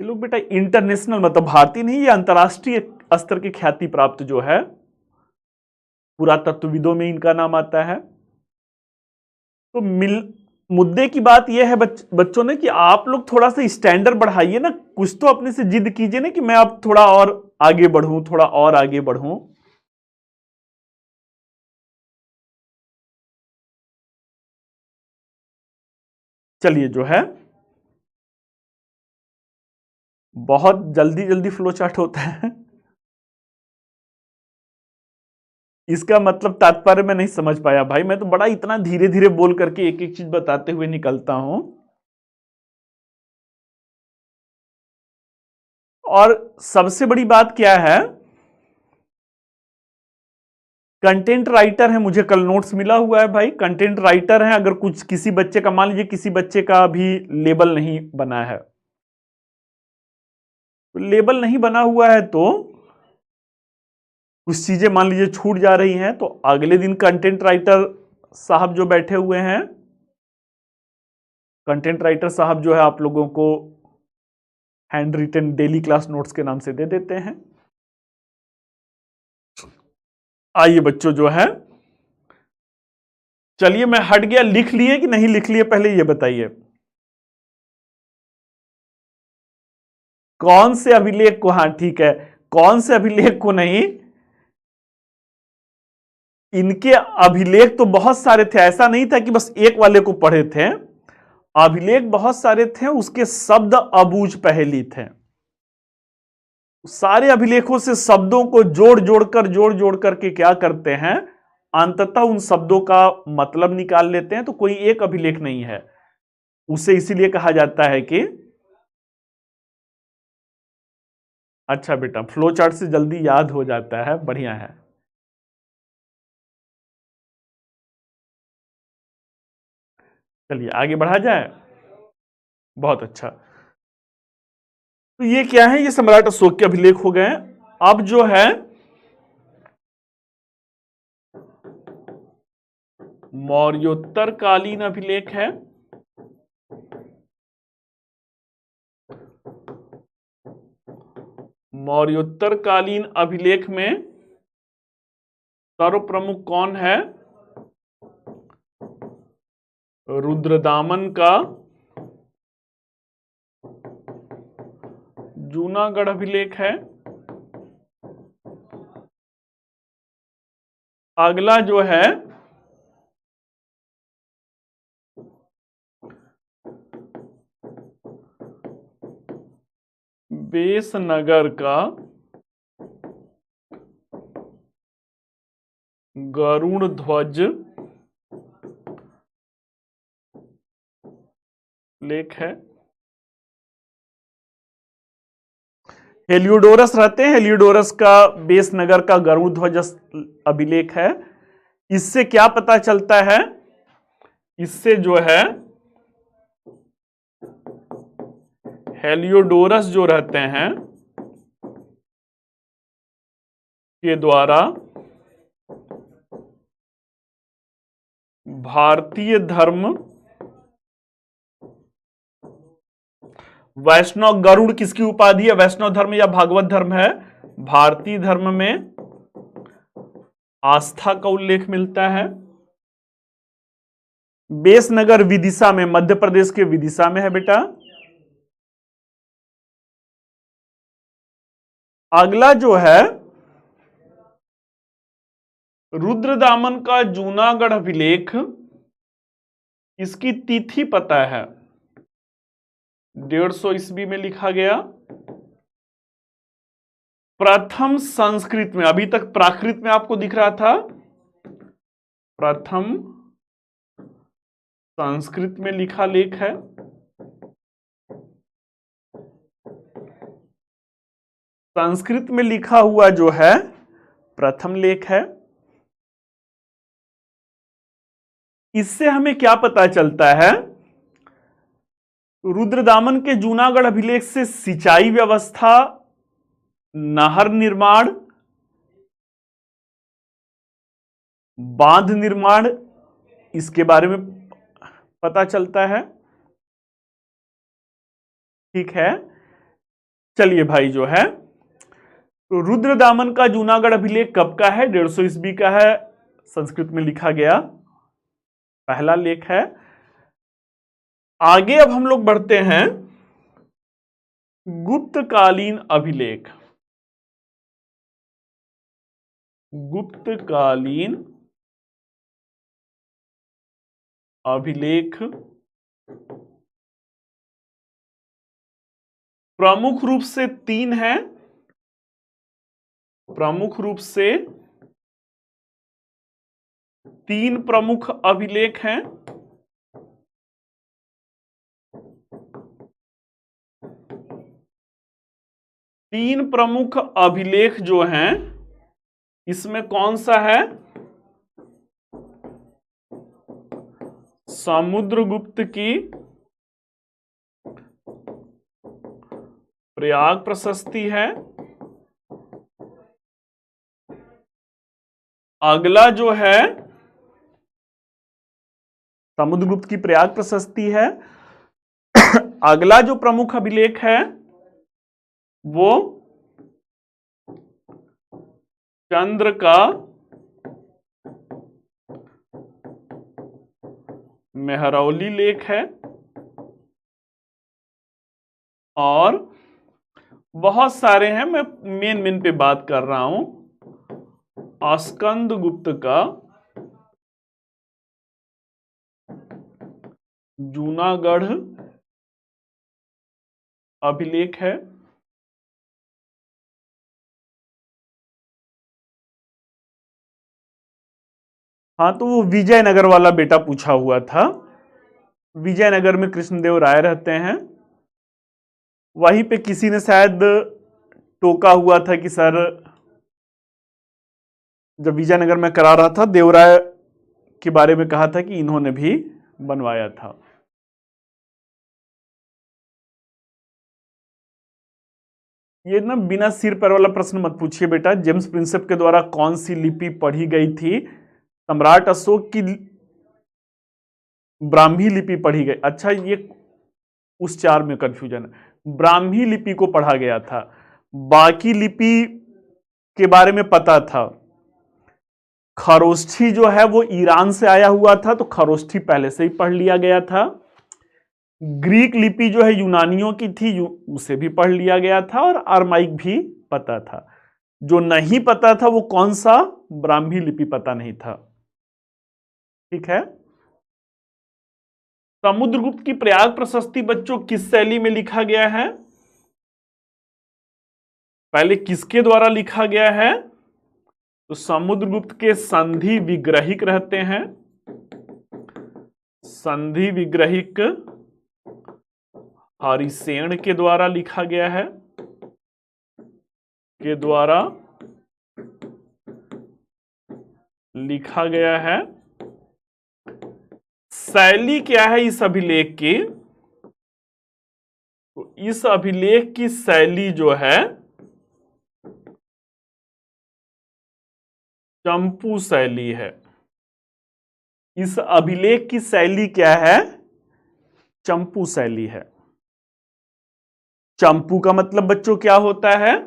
S1: ये लोग बेटा इंटरनेशनल, मतलब भारतीय नहीं, ये अंतर्राष्ट्रीय स्तर की ख्याति प्राप्त जो है, पुरातत्वविदों में इनका नाम आता है। तो मुद्दे की बात यह है बच्चों ने, कि आप लोग थोड़ा सा स्टैंडर्ड बढ़ाइए ना, कुछ तो अपने से जिद कीजिए ना कि मैं अब थोड़ा और आगे बढ़ूं, थोड़ा और आगे बढ़ूं। चलिए, जो है बहुत जल्दी जल्दी फ्लो चार्ट होता है, इसका मतलब तात्पर्य मैं नहीं समझ पाया भाई। मैं तो बड़ा इतना धीरे धीरे बोल करके एक एक चीज बताते हुए निकलता हूं। और सबसे बड़ी बात क्या है, कंटेंट राइटर है, मुझे कल नोट्स मिला हुआ है भाई, कंटेंट राइटर है। अगर कुछ किसी बच्चे का, मान लीजिए किसी बच्चे का भी लेबल नहीं बना है, लेबल नहीं बना हुआ है तो कुछ चीजें मान लीजिए छूट जा रही हैं, तो अगले दिन कंटेंट राइटर साहब जो बैठे हुए हैं, कंटेंट राइटर साहब जो है आप लोगों को handwritten daily class notes के नाम से दे देते हैं। आइए बच्चों, जो है चलिए, मैं हट गया, लिख लिए कि नहीं लिख लिए पहले ये बताइए। कौन से अभिलेख को, हाँ ठीक है, कौन से अभिलेख को नहीं, इनके अभिलेख तो बहुत सारे थे, ऐसा नहीं था कि बस एक वाले को पढ़े थे, अभिलेख बहुत सारे थे, उसके शब्द अबूझ पहेली थे। सारे अभिलेखों से शब्दों को जोड़ जोड़ करके क्या करते हैं, अंततः उन शब्दों का मतलब निकाल लेते हैं। तो कोई एक अभिलेख नहीं है, उसे इसीलिए कहा जाता है कि, अच्छा बेटा, फ्लो चार्ट से जल्दी याद हो जाता है, बढ़िया है। चलिए आगे बढ़ा जाए, बहुत अच्छा। तो ये क्या है, ये सम्राट अशोक के अभिलेख हो गए। अब जो है मौर्योत्तर कालीन अभिलेख है। मौर्योत्तर कालीन अभिलेख में सर्वप्रमुख कौन है, रुद्रदामन का जूनागढ़ अभिलेख है। अगला जो है बेसनगर का गरुड़ ध्वज लेख है। हेलियोडोरस रहते हैं। हेलियोडोरस का बेस नगर का गरुड़ ध्वज अभिलेख है। इससे क्या पता चलता है? इससे जो है हेलियोडोरस जो रहते हैं के द्वारा भारतीय धर्म, वैष्णव गरुड़ किसकी उपाधि है? वैष्णव धर्म या भागवत धर्म है? भारतीय धर्म में आस्था का उल्लेख मिलता है। बेस नगर विदिशा में, मध्य प्रदेश के विदिशा में है बेटा। अगला जो है रुद्रदामन का जूनागढ़ अभिलेख, इसकी तिथि पता है? 150 ईस्वी में लिखा गया। प्रथम संस्कृत में, अभी तक प्राकृत में आपको दिख रहा था, प्रथम संस्कृत में लिखा लेख है। संस्कृत में लिखा हुआ जो है प्रथम लेख है। इससे हमें क्या पता चलता है? रुद्रदामन के जूनागढ़ अभिलेख से सिंचाई व्यवस्था, नहर निर्माण, बांध निर्माण, इसके बारे में पता चलता है। ठीक है, चलिए भाई जो है तो रुद्रदामन का जूनागढ़ अभिलेख कब का है? 150 ईस्वी का है। संस्कृत में लिखा गया पहला लेख है। आगे अब हम लोग बढ़ते हैं गुप्तकालीन अभिलेख। गुप्तकालीन अभिलेख प्रमुख रूप से 3 हैं। प्रमुख रूप से 3 प्रमुख अभिलेख हैं। तीन प्रमुख अभिलेख जो हैं, इसमें कौन सा है? समुद्रगुप्त की प्रयाग प्रशस्ति है। अगला जो है समुद्रगुप्त की प्रयाग प्रशस्ति है। अगला जो प्रमुख अभिलेख है वो चंद्र का मेहरौली लेख है। और बहुत सारे हैं, मैं मेन पे बात कर रहा हूं। स्कंदगुप्त का जूनागढ़ अभिलेख है। हाँ, तो वो विजयनगर वाला बेटा पूछा हुआ था। विजयनगर में कृष्णदेव राय रहते हैं। वहीं पे किसी ने शायद टोका हुआ था कि सर, जब विजयनगर में करा रहा था, देवराय के बारे में कहा था कि इन्होंने भी बनवाया था। ये ना बिना सिर पैर वाला प्रश्न मत पूछिए बेटा। जेम्स प्रिंसेप के द्वारा कौन सी लिपि पढ़ी गई थी? सम्राट अशोक की ब्राह्मी लिपि पढ़ी गई। अच्छा, ये उस 4 में कंफ्यूजन है। ब्राह्मी लिपि को पढ़ा गया था, बाकी लिपि के बारे में पता था। खरोष्ठी जो है वो ईरान से आया हुआ था, तो खरोष्ठी पहले से ही पढ़ लिया गया था। ग्रीक लिपि जो है यूनानियों की थी, उसे भी पढ़ लिया गया था। और अरमाइक भी पता था। जो नहीं पता था वो कौन सा? ब्राह्मी लिपि पता नहीं था। ठीक है। समुद्रगुप्त की प्रयाग प्रशस्ति बच्चों किस शैली में लिखा गया है? पहले किसके द्वारा लिखा गया है? तो समुद्रगुप्त के संधि विग्रहिक रहते हैं। संधि विग्रहिक हरिसेन के द्वारा लिखा गया है। के द्वारा लिखा गया है। शैली क्या है इस अभिलेख की? तो इस अभिलेख की शैली जो है चंपू शैली है। इस अभिलेख की शैली क्या है? चंपू शैली है। चंपू का मतलब बच्चों क्या होता है?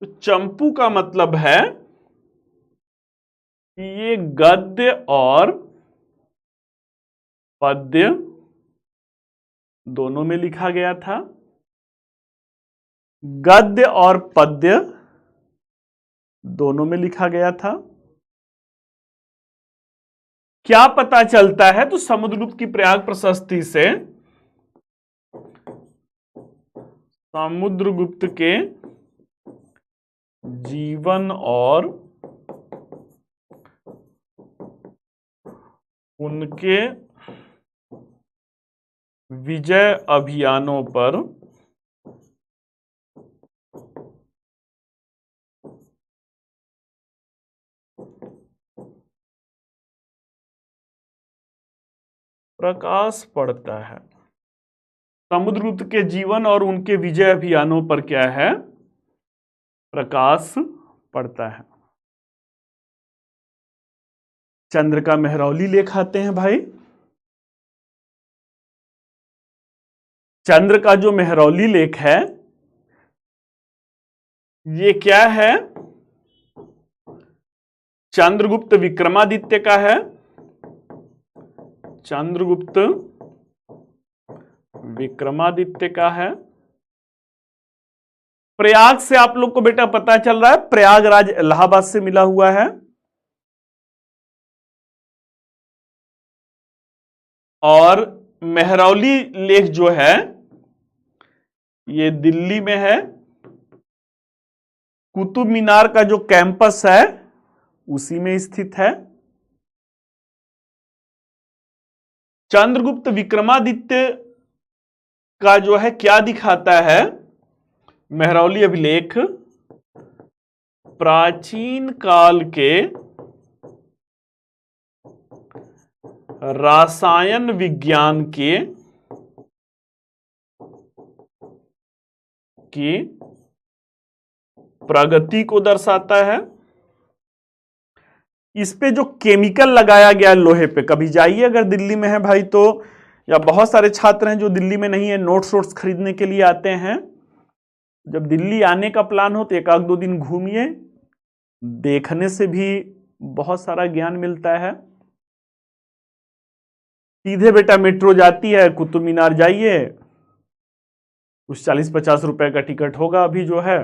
S1: तो चंपू का मतलब है कि ये गद्य और पद्य दोनों में लिखा गया था। गद्य और पद्य दोनों में लिखा गया था। क्या पता चलता है? तो समुद्रगुप्त की प्रयाग प्रशस्ति से समुद्रगुप्त के जीवन और उनके विजय अभियानों पर प्रकाश पड़ता है। समुद्रगुप्त के जीवन और उनके विजय अभियानों पर क्या है? प्रकाश पड़ता है। चंद्र का मेहरौली लेख आते हैं भाई। चंद्र का जो मेहरौली लेख है ये क्या है? चंद्रगुप्त विक्रमादित्य का है। चंद्रगुप्त विक्रमादित्य का है। प्रयाग से आप लोग को बेटा पता चल रहा है प्रयागराज इलाहाबाद से मिला हुआ है। और मेहरौली लेख जो है ये दिल्ली में है। कुतुब मीनार का जो कैंपस है उसी में स्थित है। चंद्रगुप्त विक्रमादित्य का जो है क्या दिखाता है मेहरौली अभिलेख? प्राचीन काल के रसायन विज्ञान की प्रगति को दर्शाता है। इस पे जो केमिकल लगाया गया लोहे पे, कभी जाइए अगर दिल्ली में है भाई तो, या बहुत सारे छात्र हैं जो दिल्ली में नहीं है नोट्स वोट्स खरीदने के लिए आते हैं। जब दिल्ली आने का प्लान हो तो एक आध दो दिन घूमिए, देखने से भी बहुत सारा ज्ञान मिलता है। सीधे बेटा मेट्रो जाती है, कुतुब मीनार जाइए, कुछ 40-50 रुपए का टिकट होगा अभी जो है।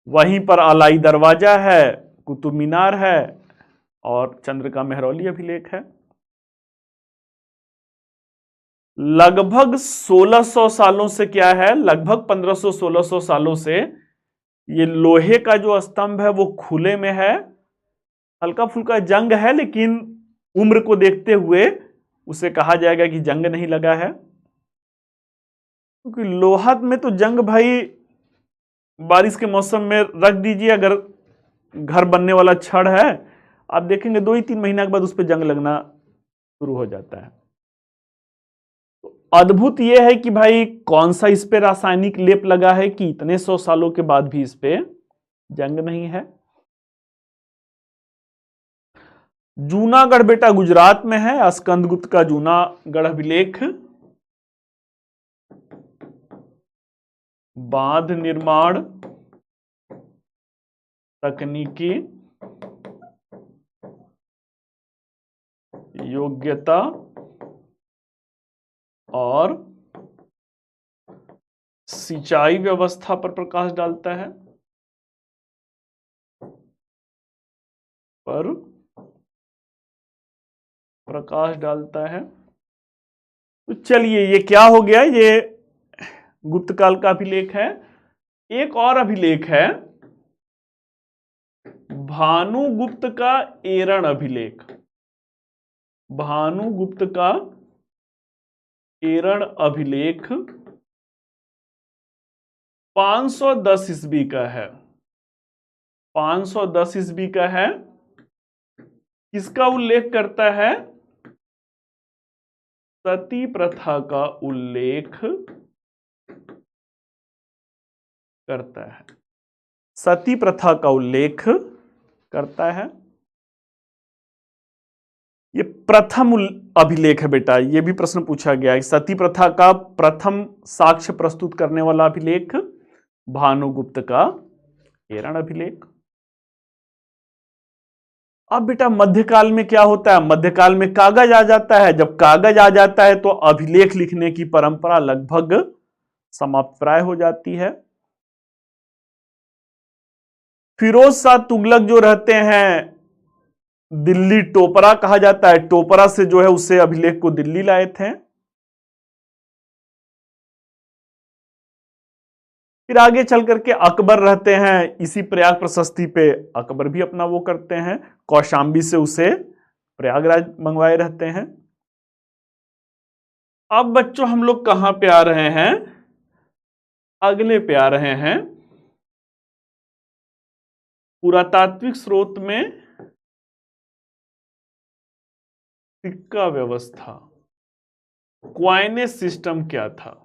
S1: वहीं पर अलाई दरवाजा है, कुतुब मीनार है और चंद्र का मेहरौली अभिलेख है। लगभग 1600 सालों से क्या है, लगभग 1500-1600 सालों से ये लोहे का जो स्तंभ है वो खुले में है। हल्का फुल्का जंग है लेकिन उम्र को देखते हुए उसे कहा जाएगा कि जंग नहीं लगा है, क्योंकि लोहा में तो जंग भाई बारिश के मौसम में रख दीजिए, अगर घर बनने वाला छड़ है आप देखेंगे 2 ही 3 महीना के बाद उस पर जंग लगना शुरू हो जाता है। तो अद्भुत यह है कि भाई कौन सा इस पे रासायनिक लेप लगा है कि इतने 100 सालों के बाद भी इस पे जंग नहीं है। जूनागढ़ बेटा गुजरात में है, स्कंदगुप्त का जूनागढ़ अभिलेख। बांध निर्माण तकनीकी योग्यता और सिंचाई व्यवस्था पर प्रकाश डालता है। तो चलिए ये क्या हो गया, ये गुप्त काल का अभिलेख है। एक और अभिलेख है भानुगुप्त का एरण अभिलेख। भानुगुप्त का एरण अभिलेख 510 ईस्वी का है, 510 ईस्वी का है। किसका उल्लेख करता है? सती प्रथा का उल्लेख करता है, सती प्रथा का उल्लेख करता है। ये प्रथम अभिलेख है बेटा, ये भी प्रश्न पूछा गया है। सती प्रथा का प्रथम साक्ष्य प्रस्तुत करने वाला अभिलेख भानुगुप्त का एरण अभिलेख। अब बेटा मध्यकाल में क्या होता है? मध्यकाल में कागज आ जाता है। जब कागज आ जाता है तो अभिलेख लिखने की परंपरा लगभग समाप्त प्राय हो जाती है। फिरोज शाह तुगलक जो रहते हैं, दिल्ली टोपरा कहा जाता है, टोपरा से जो है उसे अभिलेख को दिल्ली लाए थे। फिर आगे चल करके अकबर रहते हैं, इसी प्रयाग प्रशस्ति पे अकबर भी अपना वो करते हैं, कौशाम्बी से उसे प्रयागराज मंगवाए रहते हैं। अब बच्चों हम लोग कहां पे आ रहे हैं? अगले पे आ रहे हैं। पुरातात्विक स्रोत में सिक्का व्यवस्था, क्वाइनेज सिस्टम क्या था?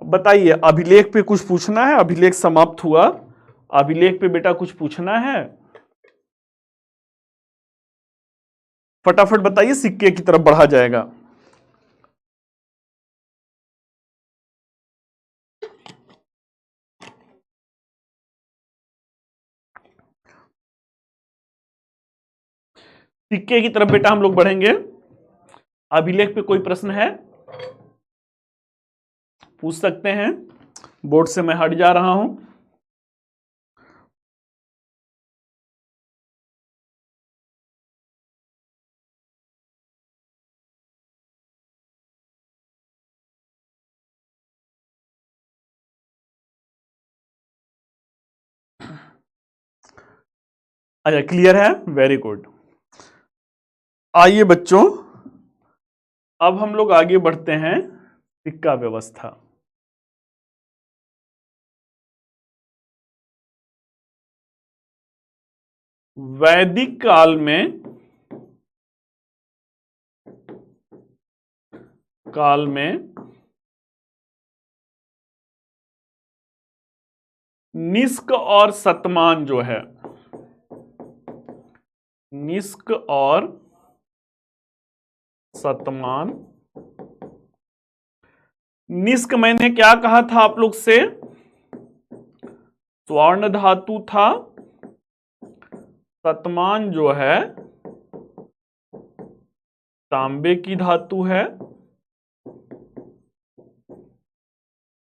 S1: बताइए, अभिलेख पे कुछ पूछना है? अभिलेख समाप्त हुआ, अभिलेख पे बेटा कुछ पूछना है? फटाफट बताइए, सिक्के की तरफ बढ़ा जाएगा। सिक्के की तरफ बेटा हम लोग बढ़ेंगे। अभिलेख पे कोई प्रश्न है? पूछ सकते हैं। बोर्ड से मैं हट जा रहा हूं। अच्छा, क्लियर है, वेरी गुड। आइए बच्चों, अब हम लोग आगे बढ़ते हैं। सिक्का व्यवस्था, वैदिक काल में निष्क और शतमान जो है, निष्क और शतमान। निष्क मैंने क्या कहा था आप लोग से? स्वर्ण धातु था। शतमान जो है तांबे की धातु है।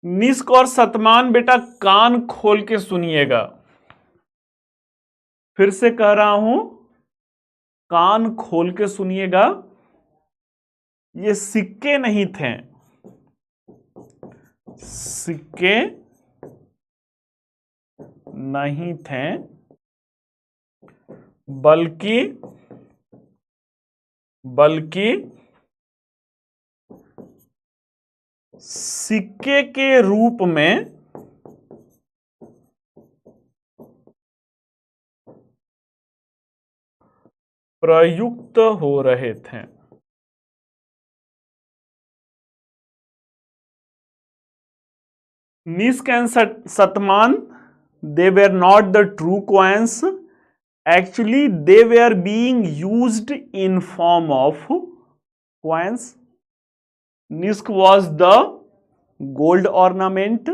S1: निष्क और शतमान बेटा कान खोल के सुनिएगा, फिर से कह रहा हूं, कान खोल के सुनिएगा। ये सिक्के नहीं थे, सिक्के नहीं थे, बल्कि सिक्के के रूप में प्रयुक्त हो रहे थे। निष्क and शतमान, they were not the true coins. Actually they were being used in form of coins. Nisk was the gold ornament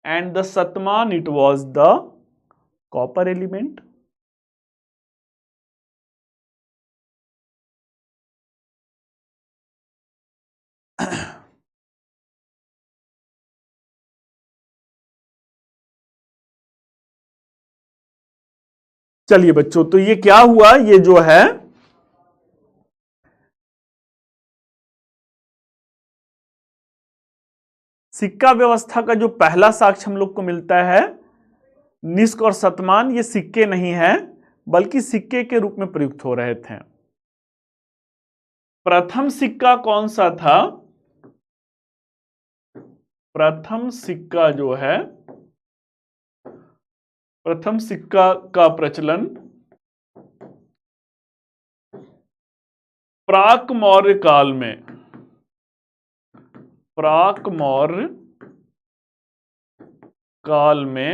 S1: and the Satman it was the copper element. चलिए बच्चों, तो ये क्या हुआ? ये जो है सिक्का व्यवस्था का जो पहला साक्ष्य हम लोग को मिलता है, निष्क और शतमान, ये सिक्के नहीं है बल्कि सिक्के के रूप में प्रयुक्त हो रहे थे। प्रथम सिक्का कौन सा था? प्रथम सिक्का जो है, प्रथम सिक्का का प्रचलन प्राक मौर्य काल में, प्राक मौर्य काल में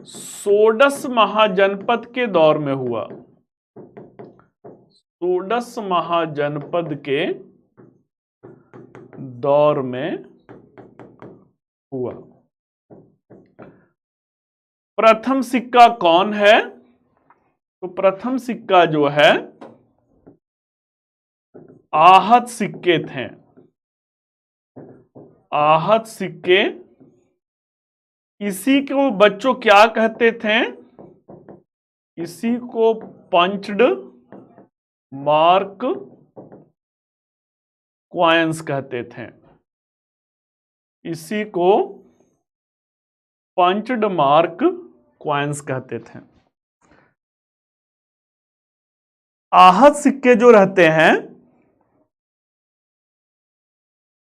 S1: षोडश महाजनपद के दौर में हुआ। षोडश महाजनपद के दौर में हुआ। प्रथम सिक्का कौन है? तो प्रथम सिक्का जो है आहत सिक्के थे। आहत सिक्के, इसी को बच्चों क्या कहते थे? इसी को पंच्ड मार्क कॉइन्स कहते थे। इसी को पंच्ड मार्क कॉइन्स कहते थे। आहत सिक्के जो रहते हैं,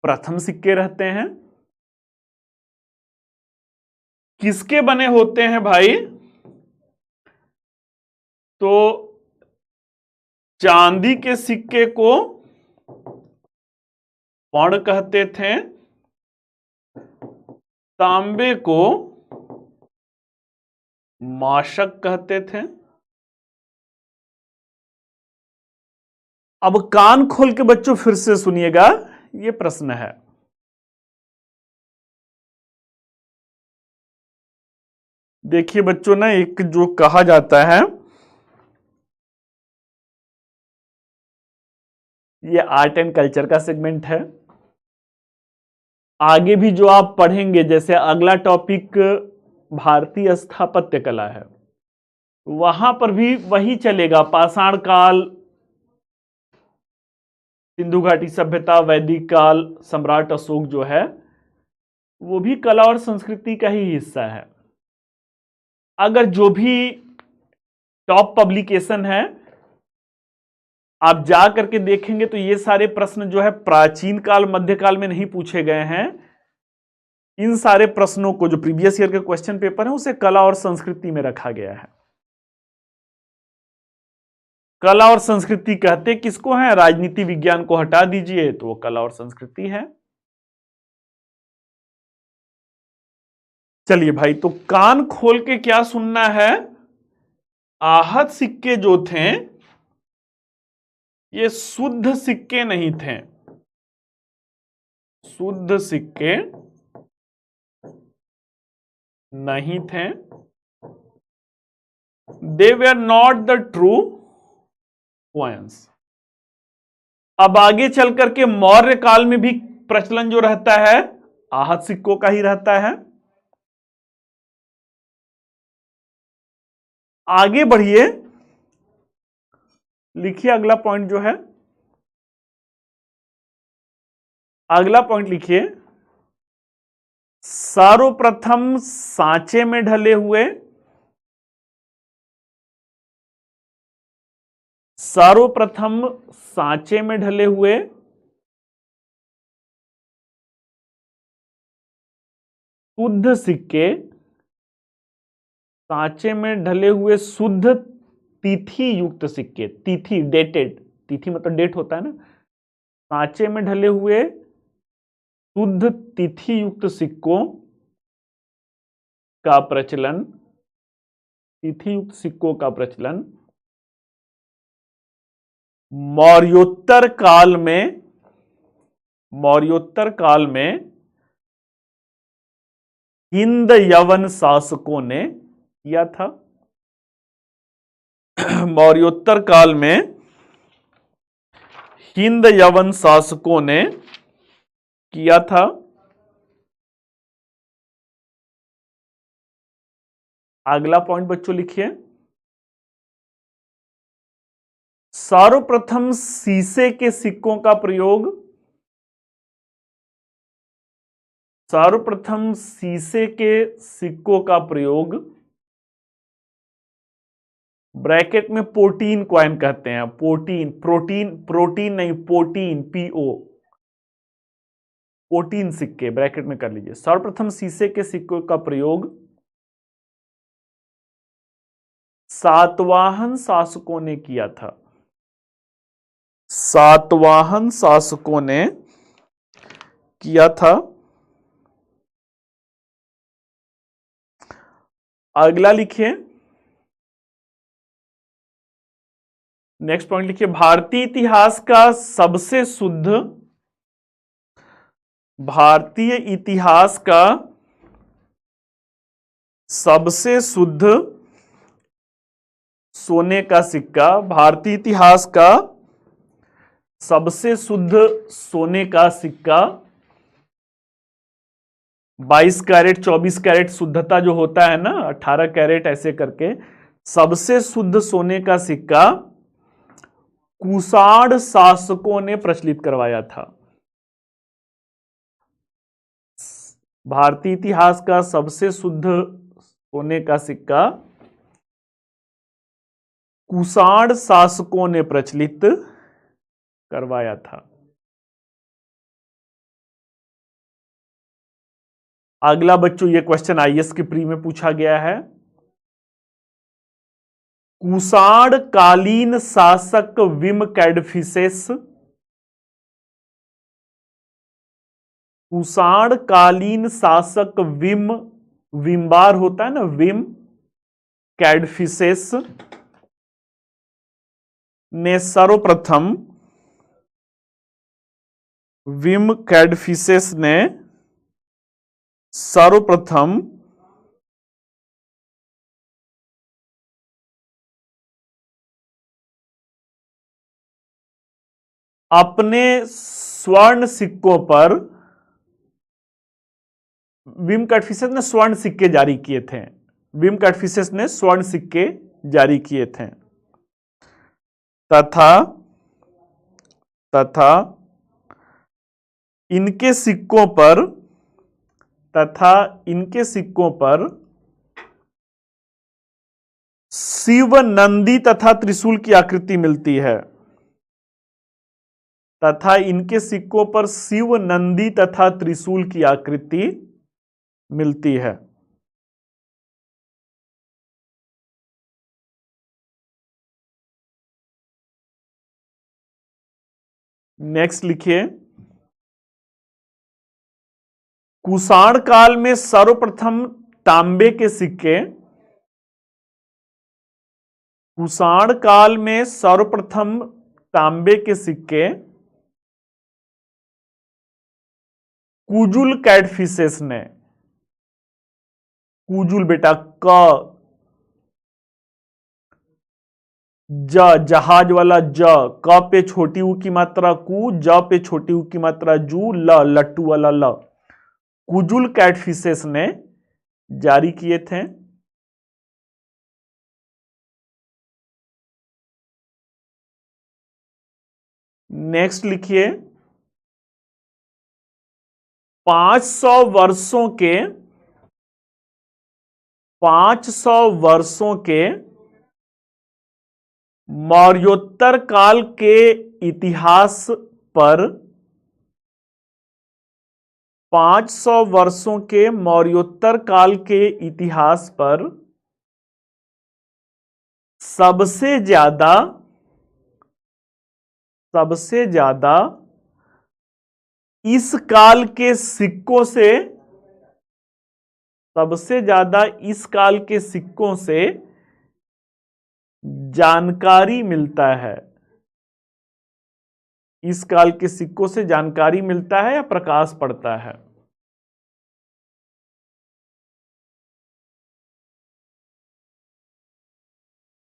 S1: प्रथम सिक्के रहते हैं। किसके बने होते हैं भाई? तो चांदी के सिक्के को पण कहते थे, तांबे को माशक कहते थे। अब कान खोल के बच्चों फिर से सुनिएगा, यह प्रश्न है। देखिए बच्चों ना, एक जो कहा जाता है, ये आर्ट एंड कल्चर का सेगमेंट है। आगे भी जो आप पढ़ेंगे, जैसे अगला टॉपिक भारतीय स्थापत्य कला है, वहां पर भी वही चलेगा। पाषाण काल, सिंधु घाटी सभ्यता, वैदिक काल, सम्राट अशोक जो है वो भी कला और संस्कृति का ही हिस्सा है। अगर जो भी टॉप पब्लिकेशन है आप जा करके देखेंगे तो ये सारे प्रश्न जो है प्राचीन काल, मध्यकाल में नहीं पूछे गए हैं। इन सारे प्रश्नों को, जो प्रीवियस ईयर के क्वेश्चन पेपर है, उसे कला और संस्कृति में रखा गया है। कला और संस्कृति कहते किसको है? राजनीति विज्ञान को हटा दीजिए तो वो कला और संस्कृति है। चलिए भाई, तो कान खोल के क्या सुनना है? आहत सिक्के जो थे ये शुद्ध सिक्के नहीं थे। शुद्ध सिक्के नहीं थे। They were not the true coins. अब आगे चल करके मौर्य काल में भी प्रचलन जो रहता है आहत सिक्कों का ही रहता है। आगे बढ़िए, लिखिए अगला पॉइंट जो है, अगला पॉइंट लिखिए। सर्वप्रथम सांचे में ढले हुए, सर्वप्रथम सांचे में ढले हुए शुद्ध सिक्के, सांचे में ढले हुए शुद्ध तिथि युक्त सिक्के, तिथि डेटेड, तिथि मतलब डेट होता है ना, सांचे में ढले हुए शुद्ध तिथि युक्त सिक्कों का प्रचलन, तिथि युक्त सिक्कों का प्रचलन मौर्योत्तर काल में, मौर्योत्तर काल में हिंद यवन शासकों ने किया था। मौर्योत्तर काल में हिंद यवन शासकों ने किया था। अगला पॉइंट बच्चों लिखिए। सर्वप्रथम शीशे के सिक्कों का प्रयोग, सर्वप्रथम शीशे के सिक्कों का प्रयोग ब्रैकेट में पोटीन कॉइन कहते हैं। पोटीन, प्रोटीन, प्रोटीन नहीं, पोटीन, PO, 14 सिक्के ब्रैकेट में कर लीजिए। सर्वप्रथम शीशे के सिक्कों का प्रयोग सातवाहन शासकों ने किया था। सातवाहन शासकों ने किया था। अगला लिखिए, नेक्स्ट पॉइंट लिखिए, भारतीय इतिहास का सबसे शुद्ध, भारतीय इतिहास का सबसे शुद्ध सोने का सिक्का, भारतीय इतिहास का सबसे शुद्ध सोने का सिक्का 22 कैरेट 24 कैरेट शुद्धता जो होता है ना, 18 कैरेट ऐसे करके सबसे शुद्ध सोने का सिक्का कुषाण शासकों ने प्रचलित करवाया था। भारतीय इतिहास का सबसे शुद्ध सोने का सिक्का कुषाण शासकों ने प्रचलित करवाया था। अगला बच्चों, यह क्वेश्चन आईएएस के प्री में पूछा गया है। कुषाण कालीन शासक विम कैडफिसेस, कुषाण कालीन शासक विम्बार होता है ना, विम कैडफिसेस ने सर्वप्रथम, विम कैडफिसेस ने सर्वप्रथम अपने स्वर्ण सिक्कों पर, विम कैडफिसेस ने स्वर्ण सिक्के जारी किए थे। विम कैडफिसेस ने स्वर्ण सिक्के जारी किए थे तथा इनके सिक्कों पर शिव, नंदी तथा त्रिशूल की आकृति मिलती है, तथा इनके सिक्कों पर शिव, नंदी तथा त्रिशूल की आकृति मिलती है। नेक्स्ट लिखिए, कुषाण काल में सर्वप्रथम तांबे के सिक्के, कुषाण काल में सर्वप्रथम तांबे के सिक्के कुजुल कैडफिसेस ने, कुजुल बेटा क, जहाज वाला ज, क पे छोटी ऊ की मात्रा कु, ज पे छोटी ऊ की मात्रा जू, लट्टू वाला ल, कुजुल कैडफिसेस ने जारी किए थे। नेक्स्ट लिखिए, 500 वर्षों के मौर्योत्तर काल के इतिहास पर, 500 वर्षों के मौर्योत्तर काल के इतिहास पर सबसे ज्यादा इस काल के सिक्कों से, सबसे ज्यादा इस काल के सिक्कों से जानकारी मिलता है, इस काल के सिक्कों से जानकारी मिलता है या प्रकाश पड़ता है।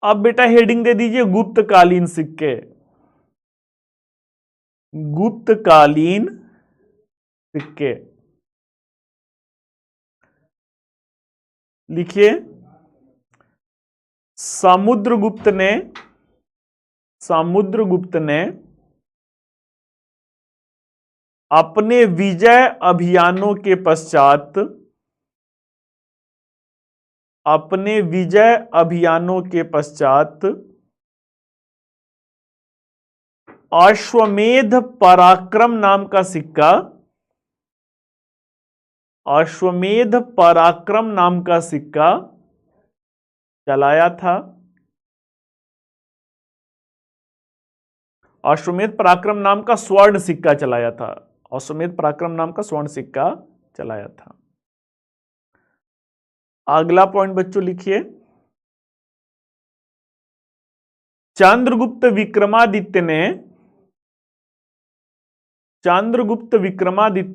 S1: अब बेटा हेडिंग दे दीजिए गुप्तकालीन सिक्के, गुप्तकालीन सिक्के लिखिए, समुद्रगुप्त ने अपने विजय अभियानों के पश्चात, अश्वमेध पराक्रम नाम का सिक्का, अश्वमेध पराक्रम नाम का सिक्का चलाया था। अश्वमेध पराक्रम नाम का स्वर्ण सिक्का चलाया था। अश्वमेध पराक्रम नाम का स्वर्ण सिक्का चलाया था। अगला पॉइंट बच्चों लिखिए, चंद्रगुप्त विक्रमादित्य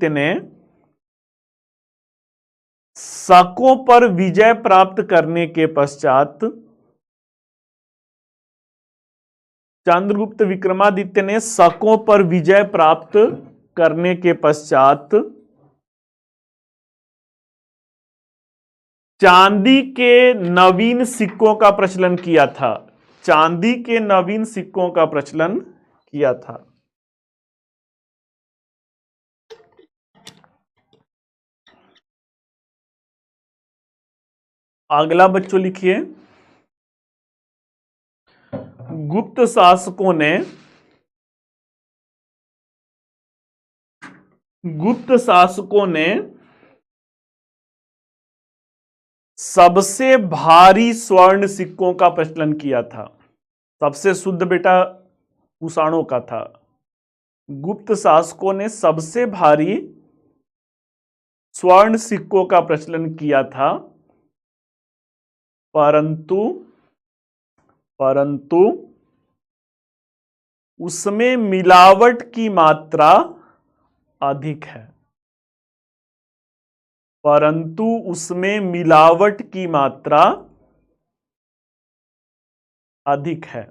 S1: ने शकों पर विजय प्राप्त करने के पश्चात, चंद्रगुप्त विक्रमादित्य ने शकों पर विजय प्राप्त करने के पश्चात चांदी के नवीन सिक्कों का प्रचलन किया था। चांदी के नवीन सिक्कों का प्रचलन किया था। अगला बच्चों लिखिए, गुप्त शासकों ने सबसे भारी स्वर्ण सिक्कों का प्रचलन किया था। सबसे शुद्ध बेटा कुषाणों का था। गुप्त शासकों ने सबसे भारी स्वर्ण सिक्कों का प्रचलन किया था, परंतु उसमें मिलावट की मात्रा अधिक है। परंतु उसमें मिलावट की मात्रा अधिक है।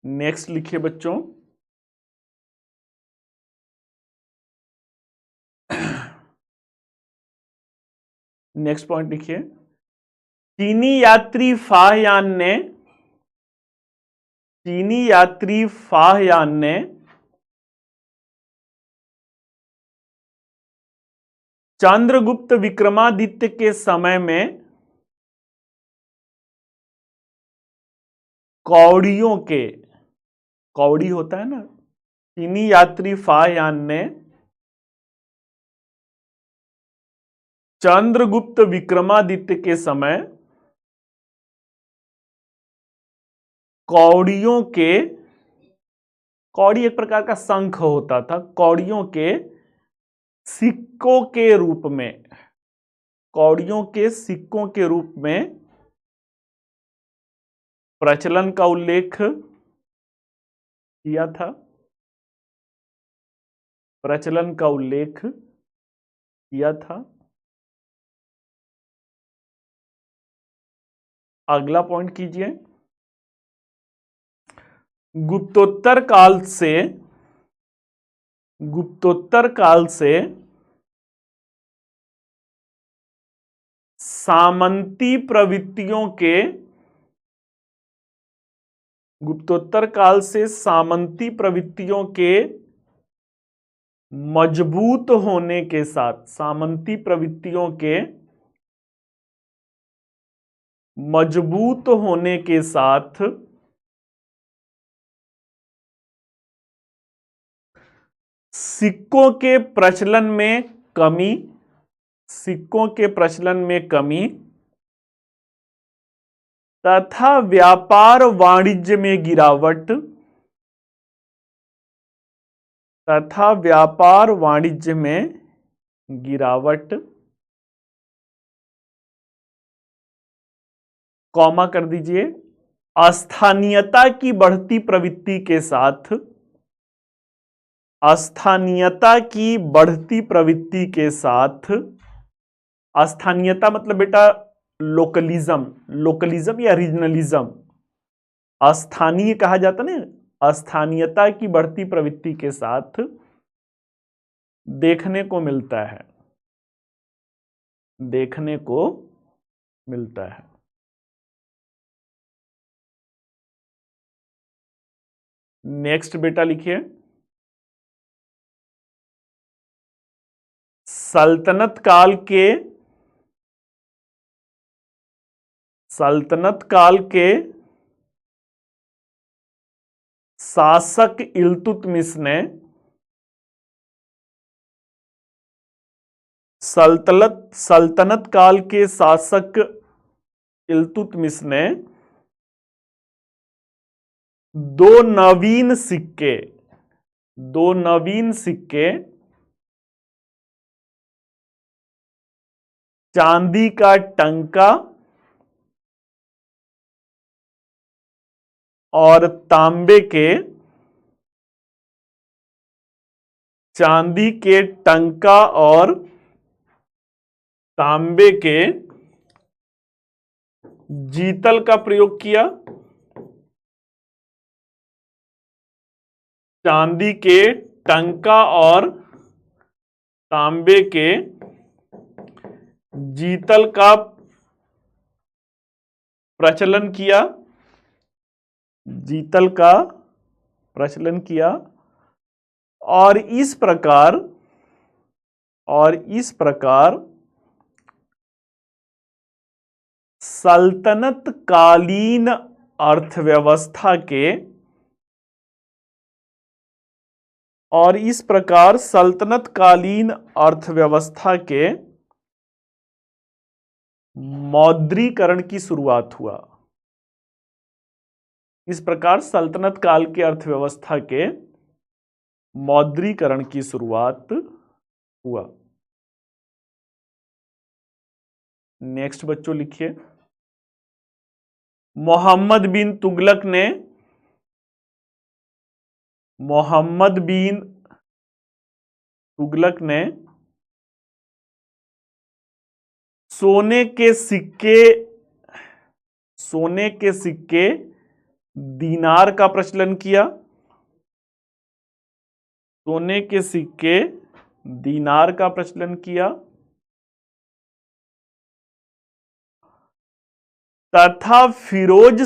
S1: नेक्स्ट लिखिए बच्चों, नेक्स्ट पॉइंट लिखिए, चीनी यात्री फाहयान ने चंद्रगुप्त विक्रमादित्य के समय में कौड़ी होता है ना, चीनी यात्री फाहयान ने चंद्रगुप्त विक्रमादित्य के समय कौड़ी एक प्रकार का शंख होता था, कौड़ियों के सिक्कों के रूप में प्रचलन का उल्लेख किया था। अगला पॉइंट कीजिए, गुप्तोत्तर काल से सामंती प्रवृत्तियों के मजबूत होने के साथ सिक्कों के प्रचलन में कमी तथा व्यापार वाणिज्य में गिरावट कॉमा कर दीजिए, अस्थानीयता की बढ़ती प्रवृत्ति के साथ अस्थानीयता मतलब बेटा लोकलिज्म या रीजनलिज्म, अस्थानीय कहा जाता ना, अस्थानीयता की बढ़ती प्रवृत्ति के साथ देखने को मिलता है। नेक्स्ट बेटा लिखिए, सल्तनत काल के शासक इल्तुतमिश ने सल्तनत काल के शासक इल्तुतमिश ने दो नवीन सिक्के चांदी का टंका और चांदी के टंका और तांबे के जीतल का प्रयोग किया। चांदी के टंका और तांबे के जीतल का प्रचलन किया। और इस प्रकार सल्तनत कालीन अर्थव्यवस्था के मौद्रीकरण की शुरुआत हुआ। इस प्रकार सल्तनत काल की अर्थव्यवस्था के मौद्रीकरण की शुरुआत हुआ। नेक्स्ट बच्चों लिखिए, मोहम्मद बिन तुगलक ने सोने के सिक्के दीनार का प्रचलन किया। तथा फिरोज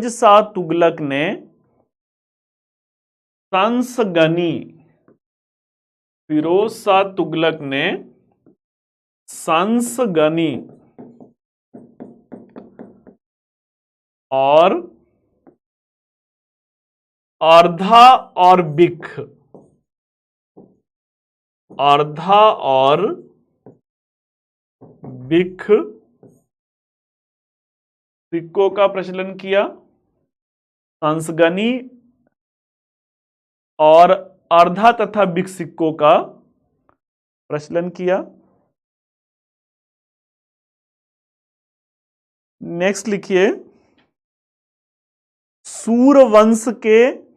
S1: शाह तुगलक ने संसगनी और अर्धा और बिख सिक्कों का प्रचलन किया। संसगनी और अर्धा तथा बिख सिक्कों का प्रचलन किया। नेक्स्ट लिखिए, सूरवंश के,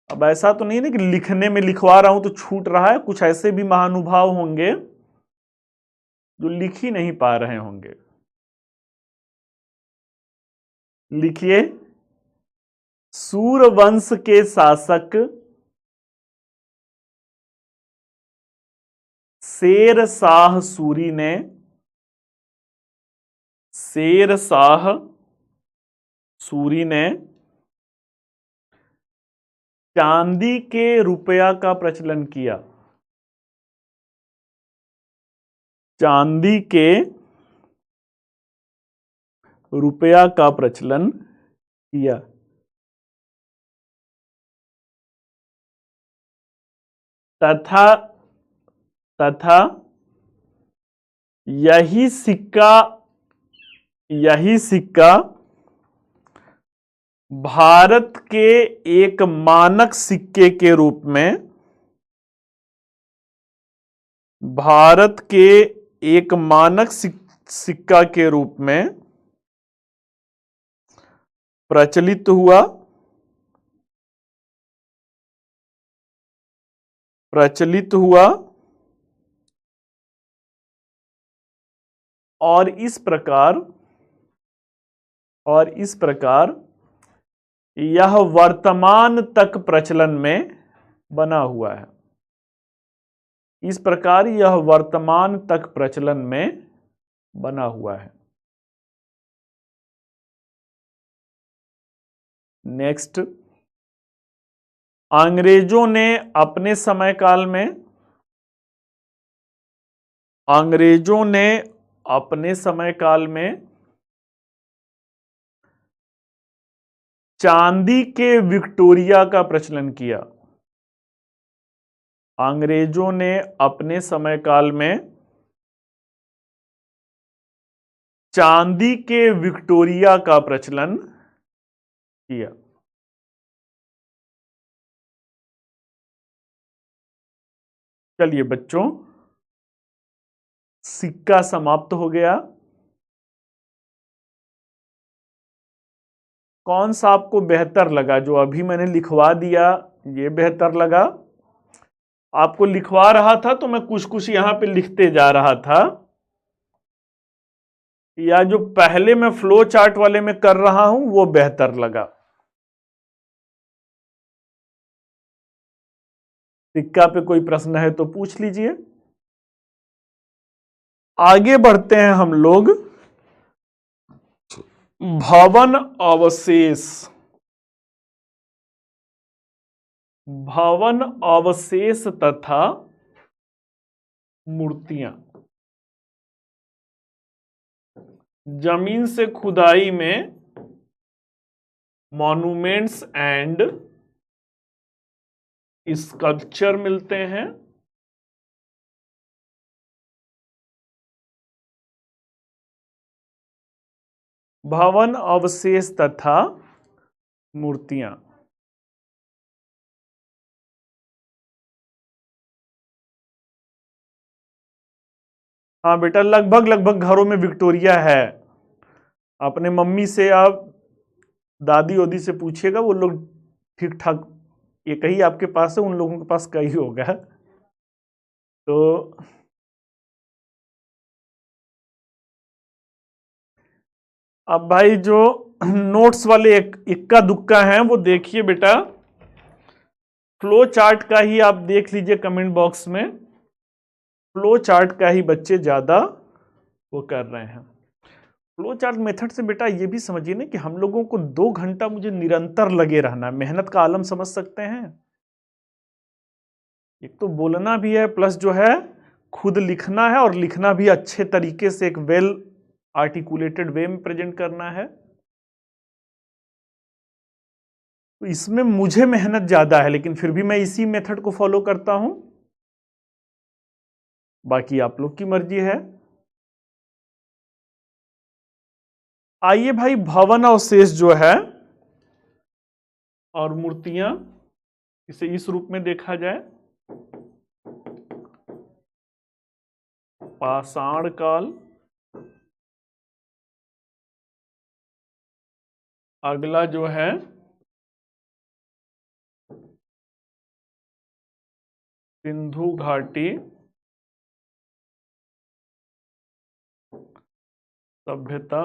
S1: अब ऐसा तो नहीं है ना कि लिखने में लिखवा रहा हूं तो छूट रहा है, कुछ ऐसे भी महानुभाव होंगे जो लिख ही नहीं पा रहे होंगे। लिखिए, सूरवंश के शासक शेर शाह सूरी ने चांदी के रुपया का प्रचलन किया। तथा यही सिक्का भारत के एक मानक सिक्के के रूप में प्रचलित हुआ और इस प्रकार यह वर्तमान तक प्रचलन में बना हुआ है। नेक्स्ट, अंग्रेजों ने अपने समय काल में चांदी के विक्टोरिया का प्रचलन किया? अंग्रेजों ने अपने समय काल में चांदी के विक्टोरिया का प्रचलन किया। चलिए बच्चों, सिक्का समाप्त हो गया। कौन सा आपको बेहतर लगा? जो अभी मैंने लिखवा दिया ये बेहतर लगा? आपको लिखवा रहा था तो मैं कुछ कुछ यहां पे लिखते जा रहा था, या जो पहले मैं फ्लो चार्ट वाले में कर रहा हूं वो बेहतर लगा? सिक्का पे कोई प्रश्न है तो पूछ लीजिए। आगे बढ़ते हैं हम लोग। भवन अवशेष। भवन अवशेष तथा मूर्तियां। जमीन से खुदाई में मॉन्यूमेंट्स एंड स्कल्पचर मिलते हैं। भवन अवशेष तथा मूर्तियां। हाँ बेटा, लगभग लगभग घरों में विक्टोरिया है। अपने मम्मी से आप दादी ओदी से पूछिएगा, वो लोग ठीक ठाक ये कही आपके पास है, उन लोगों के पास कहीं होगा। तो अब भाई जो नोट्स वाले इक्का दुक्का हैं वो देखिए बेटा। फ्लो चार्ट का ही आप देख लीजिए कमेंट बॉक्स में। फ्लो चार्ट का ही बच्चे ज्यादा वो कर रहे हैं। फ्लो चार्ट मेथड से बेटा ये भी समझिए ना कि हम लोगों को 2 घंटा मुझे निरंतर लगे रहना, मेहनत का आलम समझ सकते हैं। एक तो बोलना भी है, प्लस जो है खुद लिखना है, और लिखना भी अच्छे तरीके से एक वेल आर्टिकुलेटेड वे में प्रेजेंट करना है। तो इसमें मुझे मेहनत ज्यादा है, लेकिन फिर भी मैं इसी मेथड को फॉलो करता हूं। बाकी आप लोग की मर्जी है। आइए भाई, भवन अवशेष जो है और मूर्तियां, इसे इस रूप में देखा जाए। पाषाण काल, अगला जो है सिंधु घाटी सभ्यता,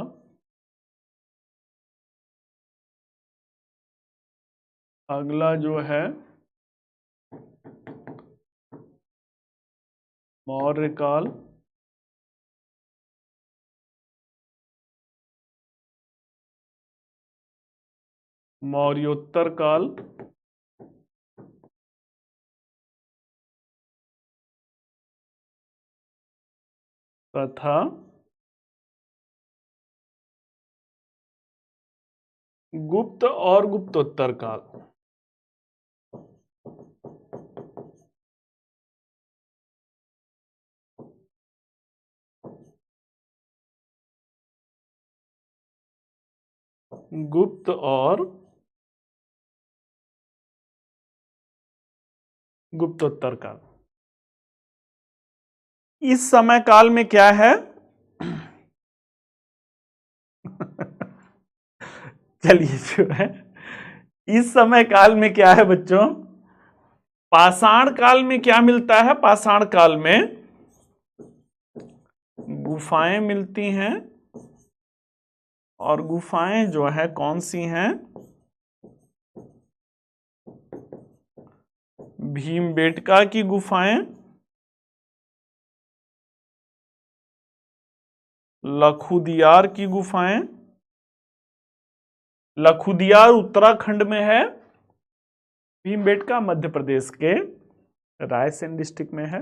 S1: अगला जो है मौर्य काल, मौर्योत्तर काल, तथा गुप्त और गुप्तोत्तर काल। गुप्त और गुप्तोत्तर काल। इस समय काल में क्या है? चलिए, जो है इस समय काल में क्या है बच्चों? पाषाण काल में क्या मिलता है? पाषाण काल में गुफाएं मिलती हैं, और गुफाएं जो है कौन सी हैं? भीमबेटका की गुफाएं, लखुदियार की गुफाएं। लखुदियार उत्तराखंड में है, भीमबेटका मध्य प्रदेश के रायसेन डिस्ट्रिक्ट में है।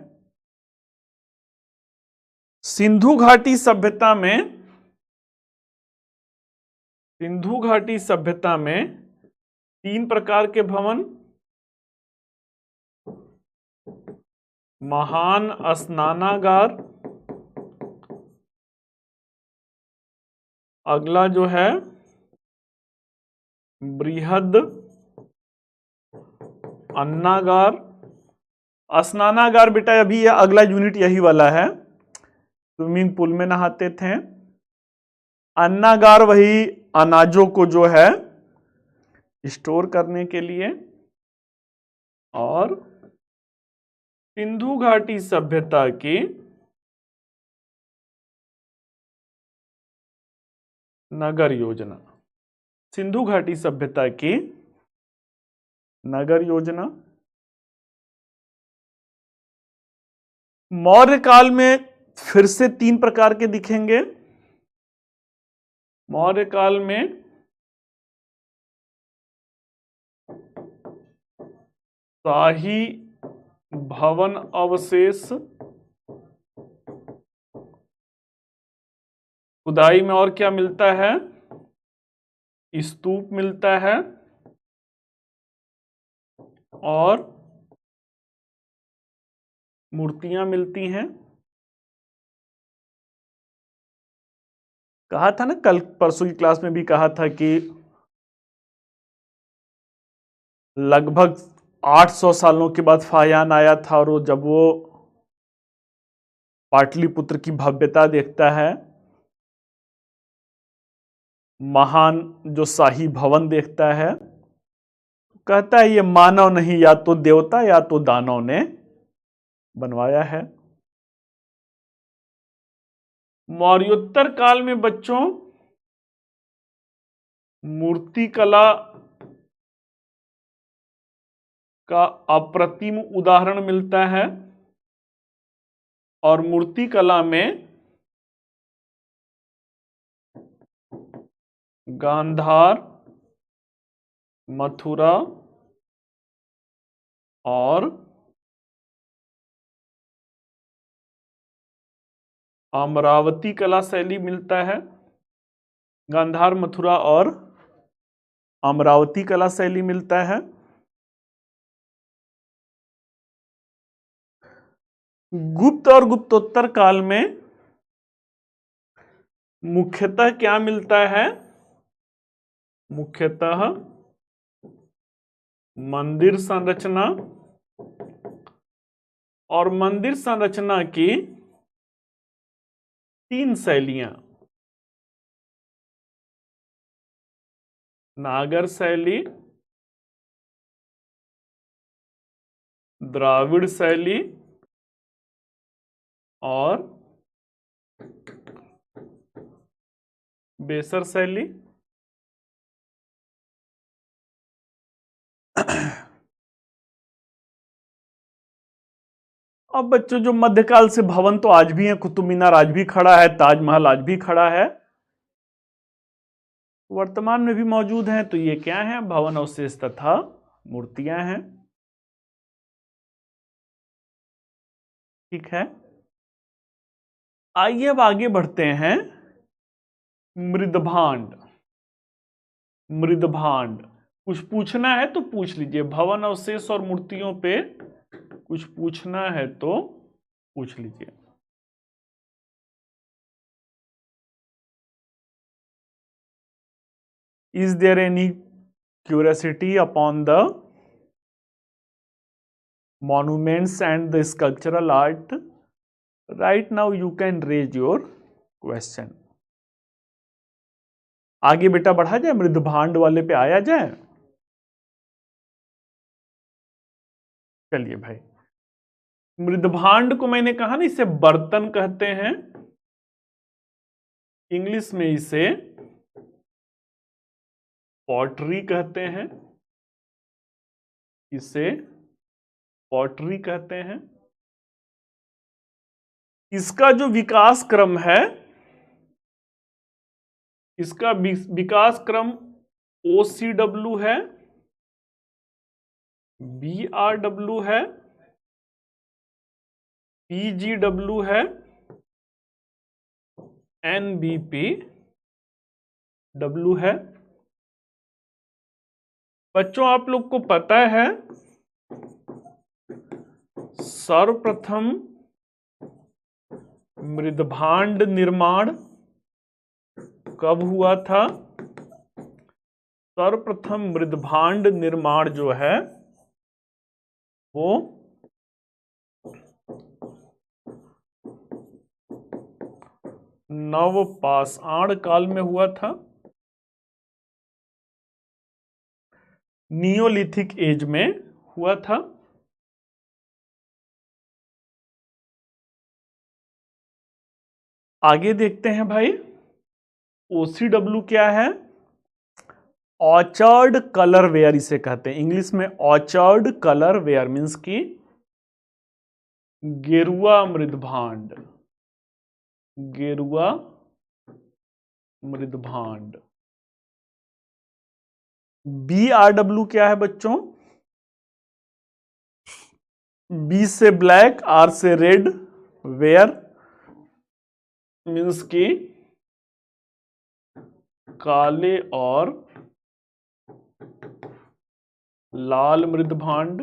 S1: सिंधु घाटी सभ्यता में, सिंधु घाटी सभ्यता में 3 प्रकार के भवन, महान स्नानागार, अगला जो है बृहद अन्नागार। स्नानागार बेटा अभी ये अगला यूनिट यही वाला है, स्विमिंग पूल में नहाते थे। अन्नागार वही अनाजों को जो है स्टोर करने के लिए। और सिंधु घाटी सभ्यता की नगर योजना, सिंधु घाटी सभ्यता की नगर योजना। मौर्य काल में फिर से 3 प्रकार के दिखेंगे। मौर्य काल में शाही भवन अवशेष, खुदाई में और क्या मिलता है, स्तूप मिलता है और मूर्तियां मिलती हैं। कहा था ना कल परसों की क्लास में भी कहा था कि लगभग 800 सालों के बाद फाहियान आया था और जब वो पाटलिपुत्र की भव्यता देखता है, महान जो शाही भवन देखता है, कहता है ये मानव नहीं, या तो देवता या तो दानव ने बनवाया है। मौर्योत्तर काल में बच्चों मूर्ति कला का अप्रतिम उदाहरण मिलता है और मूर्ति कला में गांधार, मथुरा और अमरावती कला शैली मिलता है। गांधार, मथुरा और अमरावती कला शैली मिलता है। गुप्त और गुप्तोत्तर काल में मुख्यतः क्या मिलता है, मुख्यतः मंदिर संरचना और मंदिर संरचना की 3 शैलियां, नागर शैली, द्राविड़ शैली और बेसर शैली। अब बच्चों जो मध्यकाल से भवन तो आज भी है, कुतुब मीनार आज भी खड़ा है, ताजमहल आज भी खड़ा है, वर्तमान में भी मौजूद हैं। तो ये क्या है, भवन अवशेष तथा मूर्तियां हैं। ठीक है, आइए अब आगे बढ़ते हैं। मृदभांड, मृदभांड कुछ पूछना है तो पूछ लीजिए, भवन अवशेष और मूर्तियों पे कुछ पूछना है तो पूछ लीजिए। Is there any curiosity upon the monuments and the sculptural art? Right now you can raise your question. आगे बेटा बढ़ा जाए, मृदभांड वाले पे आया जाए। चलिए भाई, मृदभांड को मैंने कहा ना, इसे बर्तन कहते हैं, इंग्लिश में इसे पॉटरी कहते हैं, इसे पॉटरी कहते हैं। इसका जो विकास क्रम है, इसका विकास क्रम OCW है, BRW है, PGW है, NBPW है। बच्चों आप लोग को पता है सर्वप्रथम मृदभांड निर्माण कब हुआ था? सर्वप्रथम मृदभांड निर्माण जो है वो नवपाषाण काल में हुआ था, नियोलिथिक एज में हुआ था। आगे देखते हैं भाई, OCW क्या है? ऑर्चर्ड कलर वेयर इसे कहते हैं, इंग्लिश में ऑर्चर्ड कलर वेयर मीन्स की गेरुआ मृदभांड, गेरुआ मृदभांड। BRW क्या है बच्चों? B से ब्लैक, R से रेड, वेयर मीन्स की काले और लाल मृदभांड।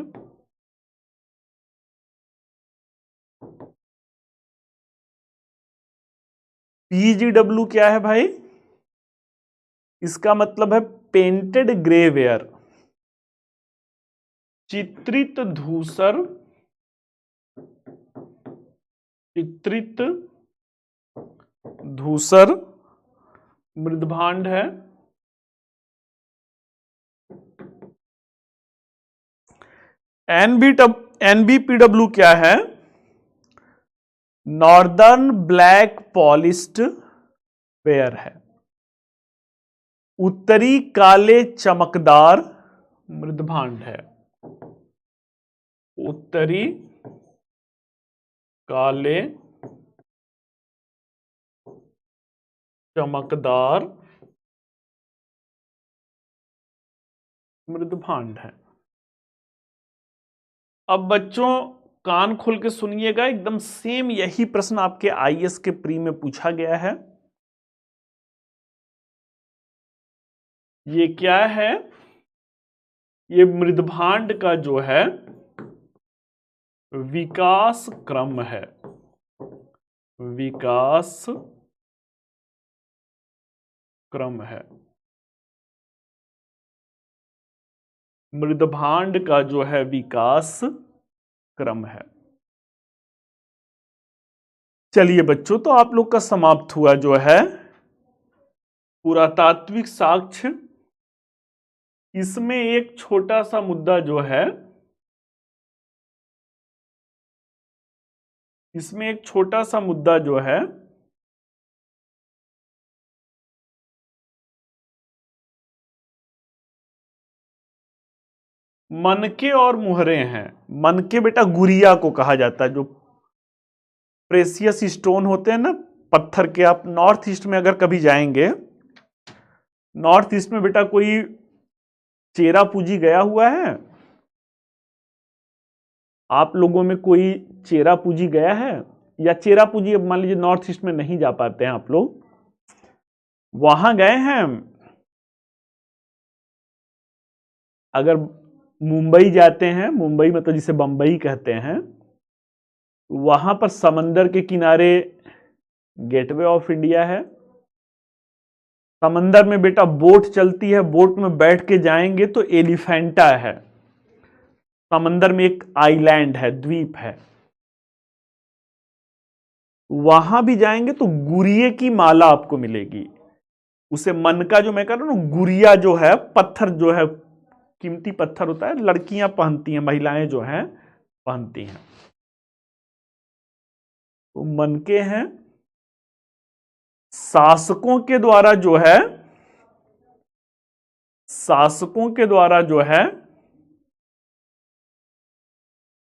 S1: PGW क्या है भाई? इसका मतलब है पेंटेड ग्रे वेयर, चित्रित धूसर, चित्रित धूसर मृदभांड है। NBPW क्या है? नॉर्दर्न ब्लैक पॉलिस्ड वेयर है, उत्तरी काले चमकदार मृदभांड है, उत्तरी काले चमकदार मृदभांड है। अब बच्चों कान खोल के सुनिएगा, एकदम सेम यही प्रश्न आपके IAS के प्री में पूछा गया है। ये क्या है? ये मृदभांड का जो है विकास क्रम है, विकास क्रम है। मृदभांड का जो है विकास क्रम है। चलिए बच्चों, तो आप लोग का समाप्त हुआ जो है पुरातात्विक साक्ष्य। इसमें एक छोटा सा मुद्दा जो है, इसमें एक छोटा सा मुद्दा जो है मनके और मुहरे हैं। मनके बेटा गुरिया को कहा जाता है, जो प्रेसियस स्टोन होते हैं ना पत्थर के। आप नॉर्थ ईस्ट में अगर कभी जाएंगे, नॉर्थ ईस्ट में बेटा कोई चेरा पूजी गया हुआ है? आप लोगों में कोई चेरा पूजी गया है? या चेरा पूजी मान लीजिए नॉर्थ ईस्ट में नहीं जा पाते हैं आप लोग, वहां गए हैं? अगर मुंबई जाते हैं, मुंबई मतलब जिसे बंबई कहते हैं, वहां पर समंदर के किनारे गेटवे ऑफ इंडिया है। समंदर में बेटा बोट चलती है, बोट में बैठ के जाएंगे तो एलिफेंटा है। समंदर में एक आइलैंड है, द्वीप है, वहां भी जाएंगे तो गुरिये की माला आपको मिलेगी। उसे मन का जो मैं कह रहा हूं ना, गुरिया जो है पत्थर, जो है कीमती पत्थर होता है, लड़कियां पहनती हैं, महिलाएं जो हैं पहनती हैं, तो मनके हैं। शासकों के द्वारा जो है, शासकों के द्वारा जो है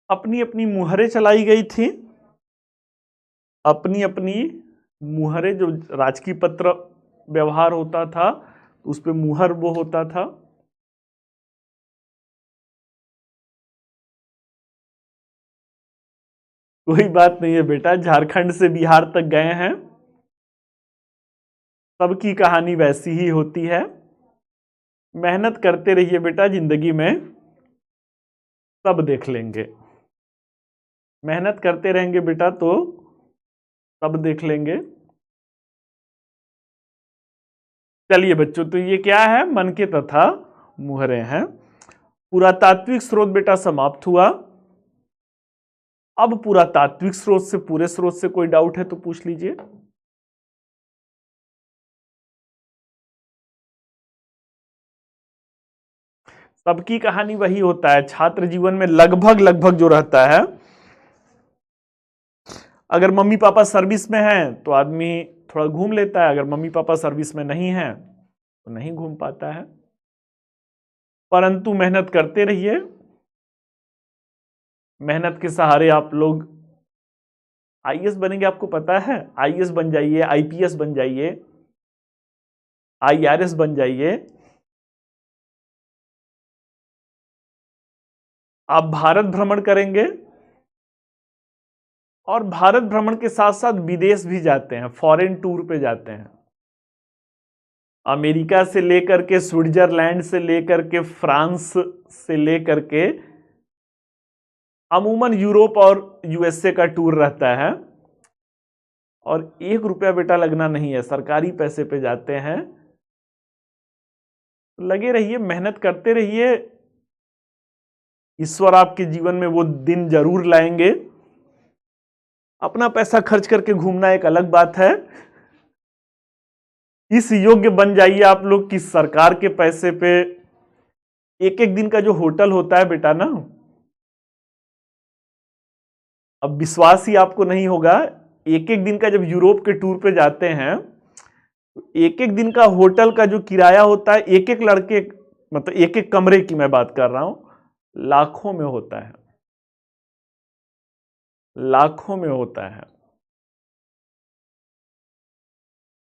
S1: अपनी अपनी मुहरें चलाई गई थी, अपनी अपनी मुहरें, जो राजकीय पत्र व्यवहार होता था उस पे मुहर वो होता था। कोई बात नहीं है बेटा, झारखंड से बिहार तक गए हैं, सबकी कहानी वैसी ही होती है। मेहनत करते रहिए बेटा, जिंदगी में सब देख लेंगे। मेहनत करते रहेंगे बेटा तो सब देख लेंगे। चलिए बच्चों, तो ये क्या है? मन के तथा मुहरे हैं। पुरातात्विक स्रोत बेटा समाप्त हुआ। अब पुरातात्विक स्रोत से, पूरे स्रोत से कोई डाउट है तो पूछ लीजिए। सबकी कहानी वही होता है छात्र जीवन में, लगभग लगभग जो रहता है। अगर मम्मी पापा सर्विस में हैं तो आदमी थोड़ा घूम लेता है, अगर मम्मी पापा सर्विस में नहीं है तो नहीं घूम पाता है। परंतु मेहनत करते रहिए। मेहनत के सहारे आप लोग आईएएस बनेंगे, आपको पता है। आईएएस बन जाइए, आईपीएस बन जाइए, आईआरएस बन जाइए। आप भारत भ्रमण करेंगे और भारत भ्रमण के साथ साथ विदेश भी जाते हैं, फॉरेन टूर पे जाते हैं। अमेरिका से लेकर के, स्विट्जरलैंड से लेकर के, फ्रांस से लेकर के, अमूमन यूरोप और यूएसए का टूर रहता है। और 1 रुपया बेटा लगना नहीं है, सरकारी पैसे पे जाते हैं। लगे रहिए, मेहनत करते रहिए, ईश्वर आपके जीवन में वो दिन जरूर लाएंगे। अपना पैसा खर्च करके घूमना एक अलग बात है। इस योग्य बन जाइए आप लोग कि सरकार के पैसे पे एक एक दिन का जो होटल होता है बेटा ना, अब विश्वास ही आपको नहीं होगा, एक एक दिन का जब यूरोप के टूर पे जाते हैं, एक एक दिन का होटल का जो किराया होता है, एक एक लड़के, मतलब एक एक कमरे की मैं बात कर रहा हूं, लाखों में होता है, लाखों में होता है।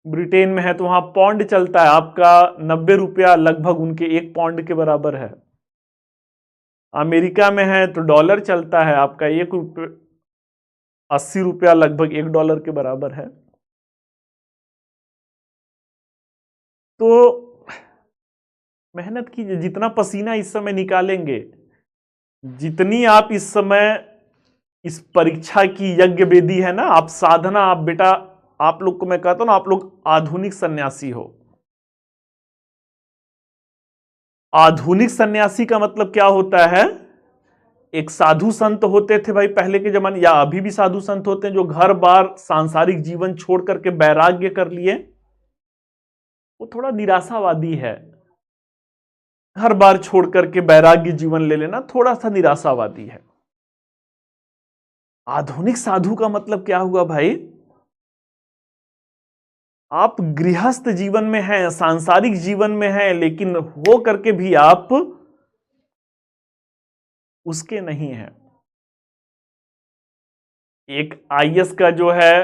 S1: ब्रिटेन में है तो वहां पौंड चलता है, आपका 90 रुपया लगभग उनके 1 पौंड के बराबर है। अमेरिका में है तो डॉलर चलता है, आपका 80 रुपया लगभग 1 डॉलर के बराबर है। तो मेहनत कीजिए, जितना पसीना इस समय निकालेंगे, जितनी आप इस समय इस परीक्षा की यज्ञ वेदी है ना, आप साधना, आप बेटा, आप लोग को मैं कहता हूं ना, आप लोग आधुनिक सन्यासी हो। आधुनिक सन्यासी का मतलब क्या होता है? एक साधु संत होते थे भाई पहले के जमाने, या अभी भी साधु संत होते हैं, जो घर बार सांसारिक जीवन छोड़ करके वैराग्य कर लिए। वो थोड़ा निराशावादी है। घर बार छोड़ करके वैराग्य जीवन ले लेना थोड़ा सा निराशावादी है। आधुनिक साधु का मतलब क्या हुआ भाई? आप गृहस्थ जीवन में हैं, सांसारिक जीवन में हैं, लेकिन हो करके भी आप उसके नहीं हैं। एक आईएएस का जो है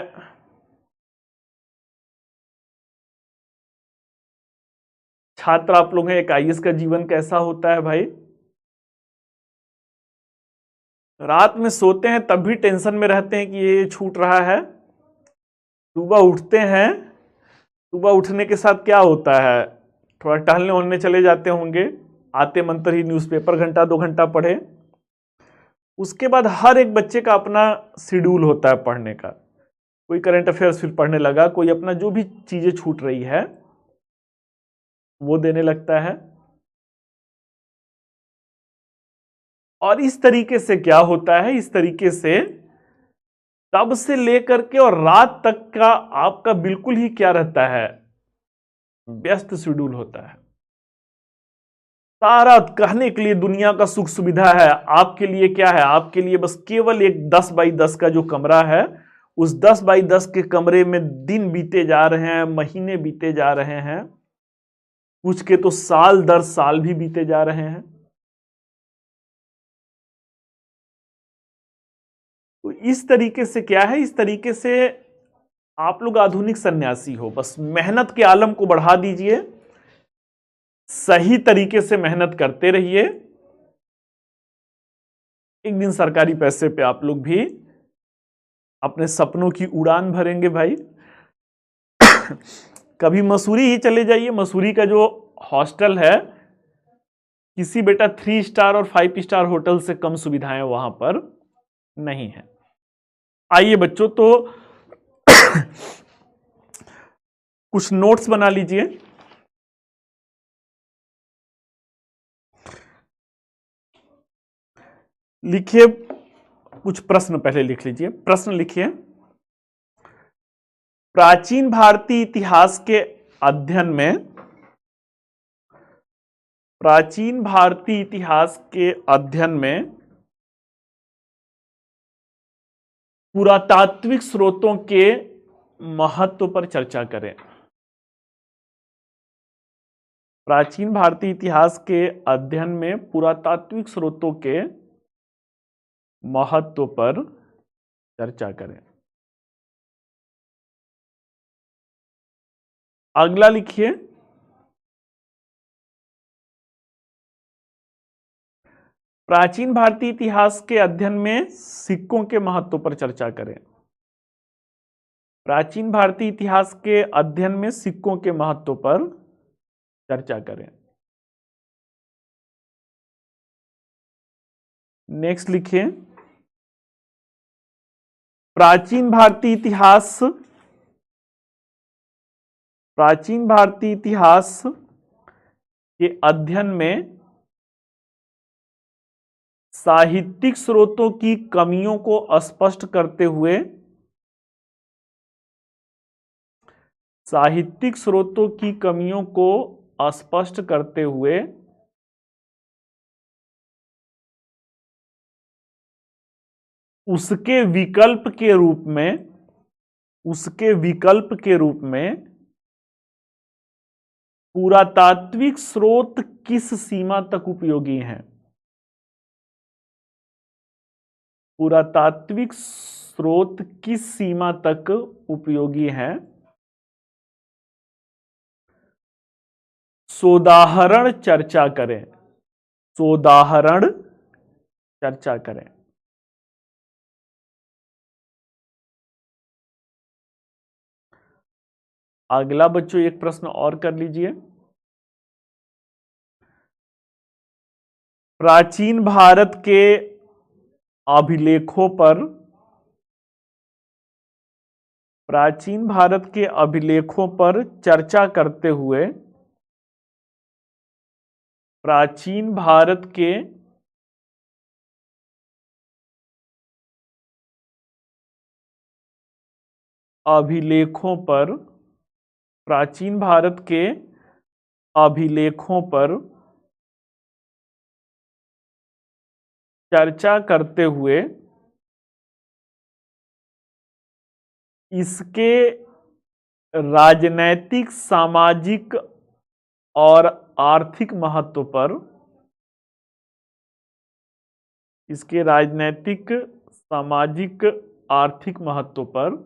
S1: छात्र आप लोग हैं, एक आईएएस का जीवन कैसा होता है भाई? रात में सोते हैं तब भी टेंशन में रहते हैं कि ये छूट रहा है। सुबह उठते हैं, सुबह उठने के साथ क्या होता है? थोड़ा टहलने वहलने चले जाते होंगे, आते मंतर ही न्यूज़पेपर घंटा 2 घंटा पढ़े। उसके बाद हर एक बच्चे का अपना शेड्यूल होता है पढ़ने का। कोई करंट अफेयर्स फिर पढ़ने लगा, कोई अपना जो भी चीजें छूट रही है वो देने लगता है। और इस तरीके से क्या होता है, इस तरीके से तब से लेकर के और रात तक का आपका बिल्कुल ही क्या रहता है, व्यस्त शेड्यूल होता है। सारा कहने के लिए दुनिया का सुख सुविधा है, आपके लिए क्या है? आपके लिए बस केवल एक 10 बाई 10 का जो कमरा है, उस 10 बाई 10 के कमरे में दिन बीते जा रहे हैं, महीने बीते जा रहे हैं, कुछ के तो साल दर साल भी बीते जा रहे हैं। तो इस तरीके से क्या है, इस तरीके से आप लोग आधुनिक सन्यासी हो। बस मेहनत के आलम को बढ़ा दीजिए, सही तरीके से मेहनत करते रहिए। एक दिन सरकारी पैसे पे आप लोग भी अपने सपनों की उड़ान भरेंगे भाई। कभी मसूरी ही चले जाइए, मसूरी का जो हॉस्टल है किसी बेटा 3 स्टार और 5 स्टार होटल से कम सुविधाएं वहां पर नहीं है। आइए बच्चों, तो कुछ नोट्स बना लीजिए। लिखिए, कुछ प्रश्न पहले लिख लीजिए। प्रश्न लिखिए, प्राचीन भारतीय इतिहास के अध्ययन में, प्राचीन भारतीय इतिहास के अध्ययन में पुरातात्विक स्रोतों के महत्व पर चर्चा करें। प्राचीन भारतीय इतिहास के अध्ययन में पुरातात्विक स्रोतों के महत्व पर चर्चा करें। अगला लिखिए, प्राचीन भारतीय इतिहास के अध्ययन में सिक्कों के महत्व पर चर्चा करें। प्राचीन भारतीय इतिहास के अध्ययन में सिक्कों के महत्व पर चर्चा करें। नेक्स्ट लिखिए, प्राचीन भारतीय इतिहास, प्राचीन भारतीय इतिहास के अध्ययन में साहित्यिक स्रोतों की कमियों को स्पष्ट करते हुए, साहित्यिक स्रोतों की कमियों को स्पष्ट करते हुए उसके विकल्प के रूप में, उसके विकल्प के रूप में पुरातात्विक स्रोत किस सीमा तक उपयोगी हैं। पुरातात्विक स्रोत किस सीमा तक उपयोगी हैं, सोदाहरण चर्चा करें। सोदाहरण चर्चा करें। अगला बच्चों एक प्रश्न और कर लीजिए, प्राचीन भारत के अभिलेखों पर, प्राचीन भारत के अभिलेखों पर चर्चा करते हुए, प्राचीन भारत के अभिलेखों पर, प्राचीन भारत के अभिलेखों पर चर्चा करते हुए इसके राजनैतिक, सामाजिक और आर्थिक महत्व पर, इसके राजनैतिक, सामाजिक, आर्थिक महत्व पर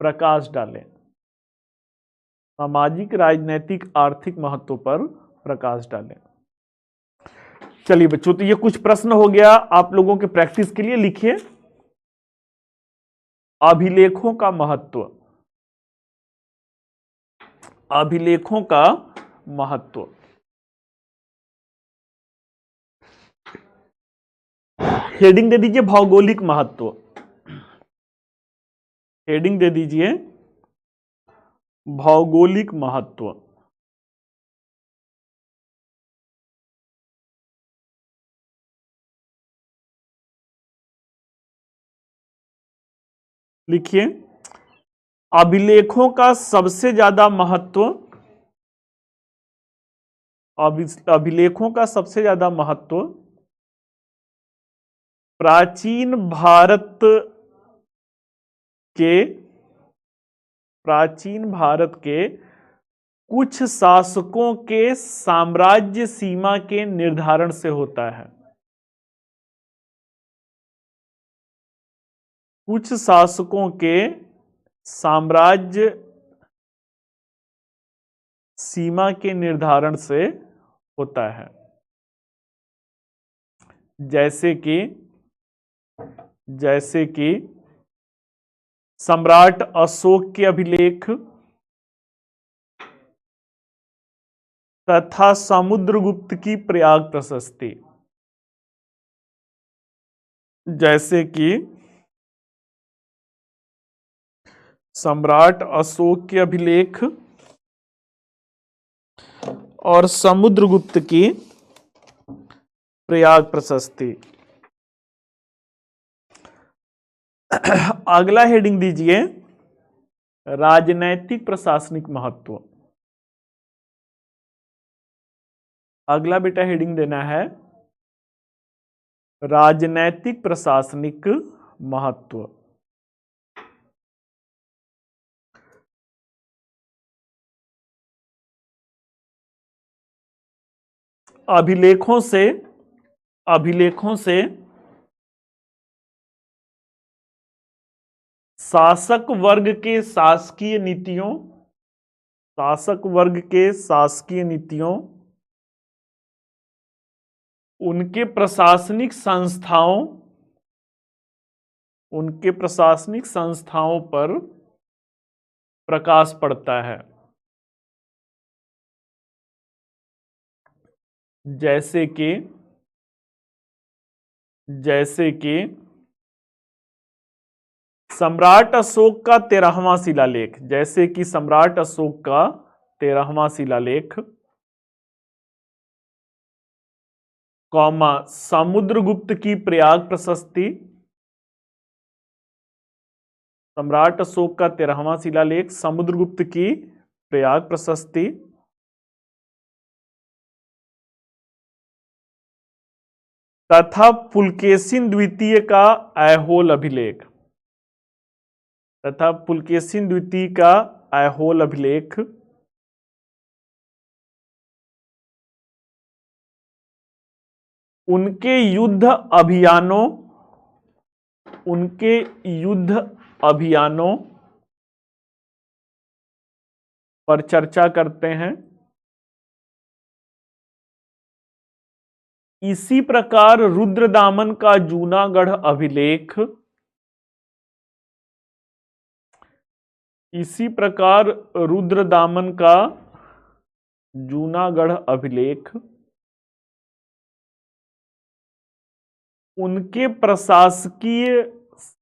S1: प्रकाश डालें। सामाजिक, राजनैतिक, आर्थिक महत्व पर प्रकाश डालें। चलिए बच्चों, तो ये कुछ प्रश्न हो गया आप लोगों के प्रैक्टिस के लिए। लिखिए, अभिलेखों का महत्व, अभिलेखों का महत्व। हेडिंग दे दीजिए भौगोलिक महत्व, हेडिंग दे दीजिए भौगोलिक महत्व। लिखिए, अभिलेखों का सबसे ज्यादा महत्व, अभिलेखों का सबसे ज्यादा महत्व प्राचीन भारत के, प्राचीन भारत के कुछ शासकों के साम्राज्य सीमा के निर्धारण से होता है। कुछ शासकों के साम्राज्य सीमा के निर्धारण से होता है। जैसे कि, जैसे कि सम्राट अशोक के अभिलेख, तथा समुद्रगुप्त की प्रयाग प्रशस्ति। जैसे कि सम्राट अशोक के अभिलेख और समुद्रगुप्त की प्रयाग प्रशस्ति। अगला हेडिंग दीजिए, राजनैतिक प्रशासनिक महत्व। अगला बेटा हेडिंग देना है राजनैतिक प्रशासनिक महत्व। अभिलेखों से शासक वर्ग के शासकीय नीतियों, उनके प्रशासनिक संस्थाओं पर प्रकाश पड़ता है। जैसे कि सम्राट अशोक का 13वां शिलालेख। जैसे कि सम्राट अशोक का 13वां शिलालेख, कॉमा समुद्रगुप्त की प्रयाग प्रशस्ति। सम्राट अशोक का 13वां शिलालेख, समुद्रगुप्त की प्रयाग प्रशस्ति, तथा पुलकेशिन द्वितीय का ऐहोल अभिलेख। उनके युद्ध अभियानों पर चर्चा करते हैं। इसी प्रकार रुद्रदामन का जूनागढ़ अभिलेख उनके प्रशासकीय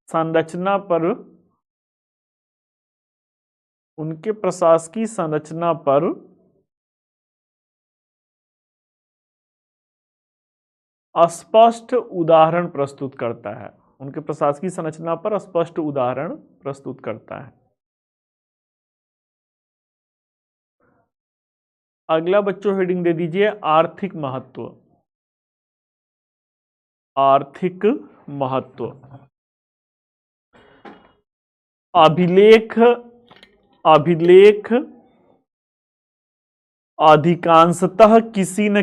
S1: संरचना पर स्पष्ट उदाहरण प्रस्तुत करता है। उनके प्रशासकीय संरचना पर स्पष्ट उदाहरण प्रस्तुत करता है। अगला बच्चों हेडिंग दे दीजिए, आर्थिक महत्व। अभिलेख अधिकांशतः किसी न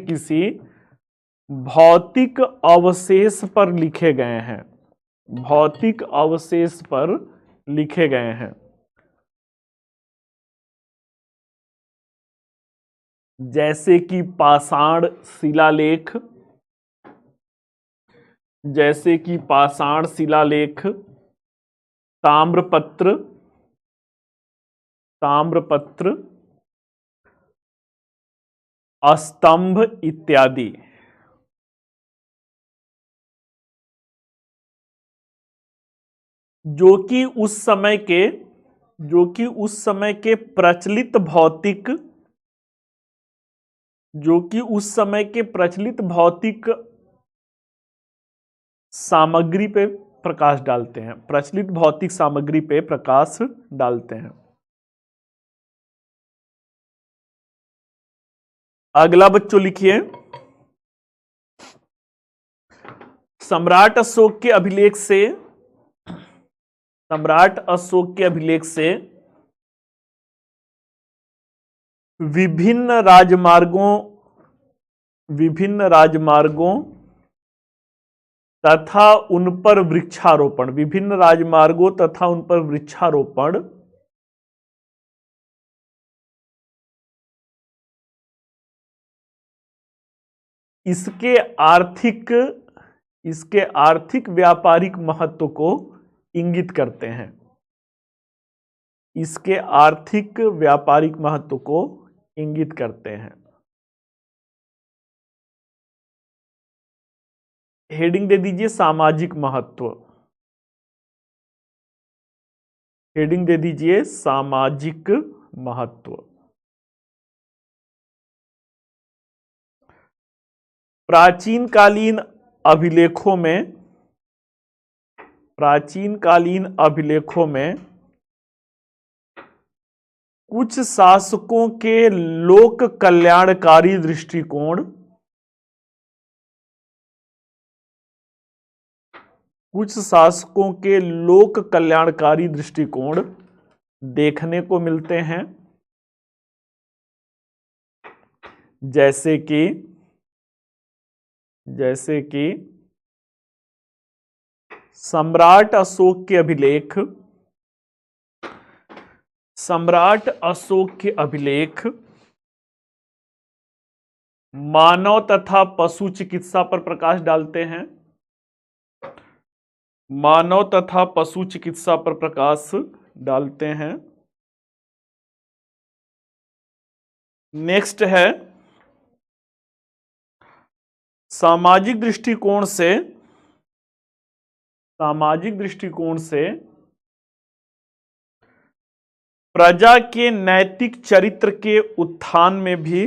S1: किसी भौतिक अवशेष पर लिखे गए हैं। जैसे कि पाषाण शिलालेख, ताम्रपत्र, स्तंभ इत्यादि। जो कि उस समय के प्रचलित भौतिक सामग्री पे प्रकाश डालते हैं। अगला बच्चों लिखिए, सम्राट अशोक के अभिलेख से विभिन्न राजमार्गों तथा उन पर वृक्षारोपण इसके आर्थिक व्यापारिक महत्व को इंगित करते हैं। इसके आर्थिक व्यापारिक महत्व को इंगित करते हैं। हेडिंग दे दीजिए सामाजिक महत्व। हेडिंग दे दीजिए सामाजिक महत्व। प्राचीन कालीन अभिलेखों में कुछ शासकों के लोक कल्याणकारी दृष्टिकोण देखने को मिलते हैं, जैसे कि सम्राट अशोक के अभिलेख मानव तथा पशु चिकित्सा पर प्रकाश डालते हैं। नेक्स्ट है सामाजिक दृष्टिकोण से प्रजा के नैतिक चरित्र के उत्थान में भी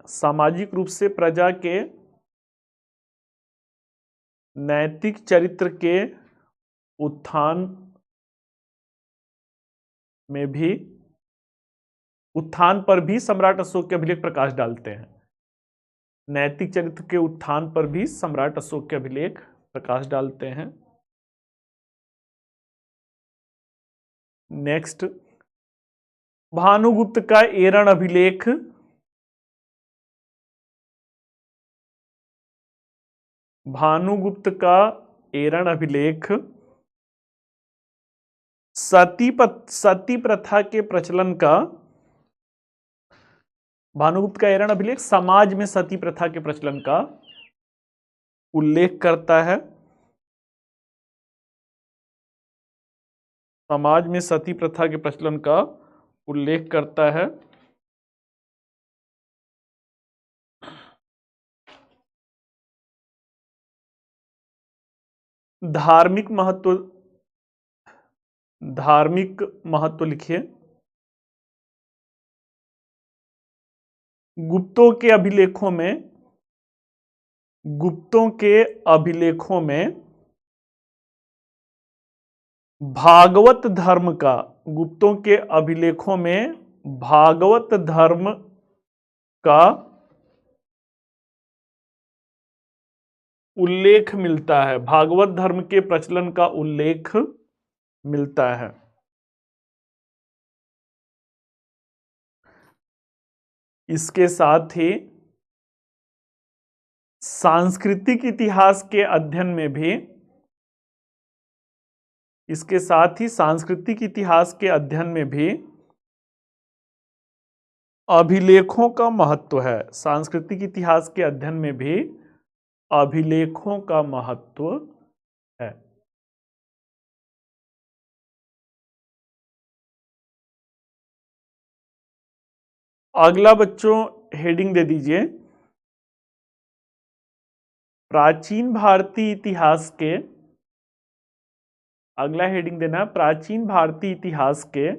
S1: सामाजिक रूप से प्रजा के नैतिक चरित्र के उत्थान पर भी सम्राट अशोक के अभिलेख प्रकाश डालते हैं। नैतिक चरित्र के उत्थान पर भी सम्राट अशोक के अभिलेख प्रकाश डालते हैं। नेक्स्ट, भानुगुप्त का एरण अभिलेख सती प्रथा के प्रचलन का भानुगुप्त का एरण अभिलेख समाज में सती प्रथा के प्रचलन का उल्लेख करता है। समाज में सती प्रथा के प्रचलन का उल्लेख करता है। धार्मिक महत्व लिखिए। गुप्तों के अभिलेखों में भागवत धर्म का उल्लेख मिलता है। भागवत धर्म के प्रचलन का उल्लेख मिलता है। इसके साथ ही सांस्कृतिक इतिहास के अध्ययन में भी अभिलेखों का महत्व है। सांस्कृतिक इतिहास के अध्ययन में भी अभिलेखों का महत्व है। अगला बच्चों हेडिंग दे दीजिए प्राचीन भारतीय इतिहास के, अगला हेडिंग देना प्राचीन भारतीय इतिहास के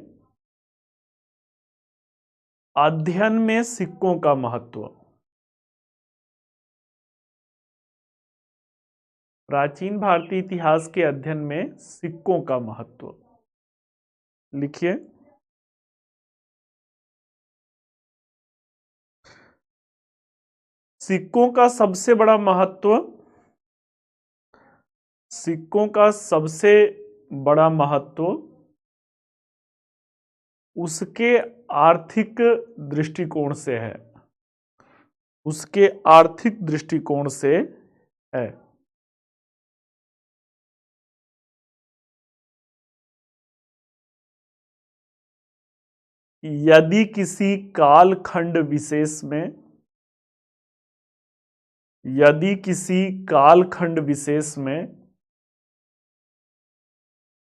S1: अध्ययन में सिक्कों का महत्व। प्राचीन भारतीय इतिहास के अध्ययन में सिक्कों का महत्व लिखिए। सिक्कों का सबसे बड़ा महत्व उसके आर्थिक दृष्टिकोण से है। यदि किसी कालखंड विशेष में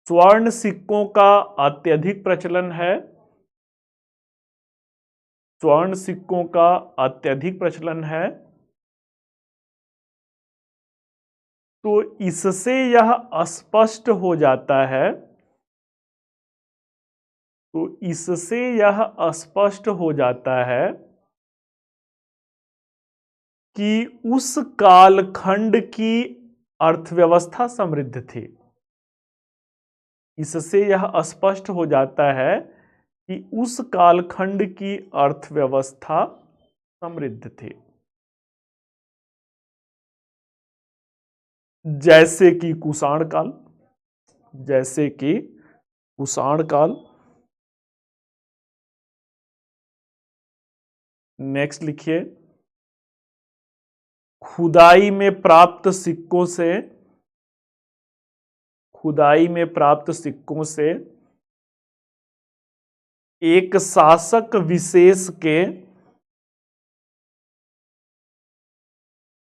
S1: स्वर्ण सिक्कों का अत्यधिक प्रचलन है, स्वर्ण सिक्कों का अत्यधिक प्रचलन है, तो इससे यह स्पष्ट हो जाता है, तो इससे यह स्पष्ट हो जाता है कि उस कालखंड की अर्थव्यवस्था समृद्ध थी। इससे यह स्पष्ट हो जाता है कि उस कालखंड की अर्थव्यवस्था समृद्ध थी। जैसे कि कुषाण काल, जैसे कि कुषाण काल। नेक्स्ट लिखिए, खुदाई में प्राप्त सिक्कों से, खुदाई में प्राप्त सिक्कों से एक शासक विशेष के,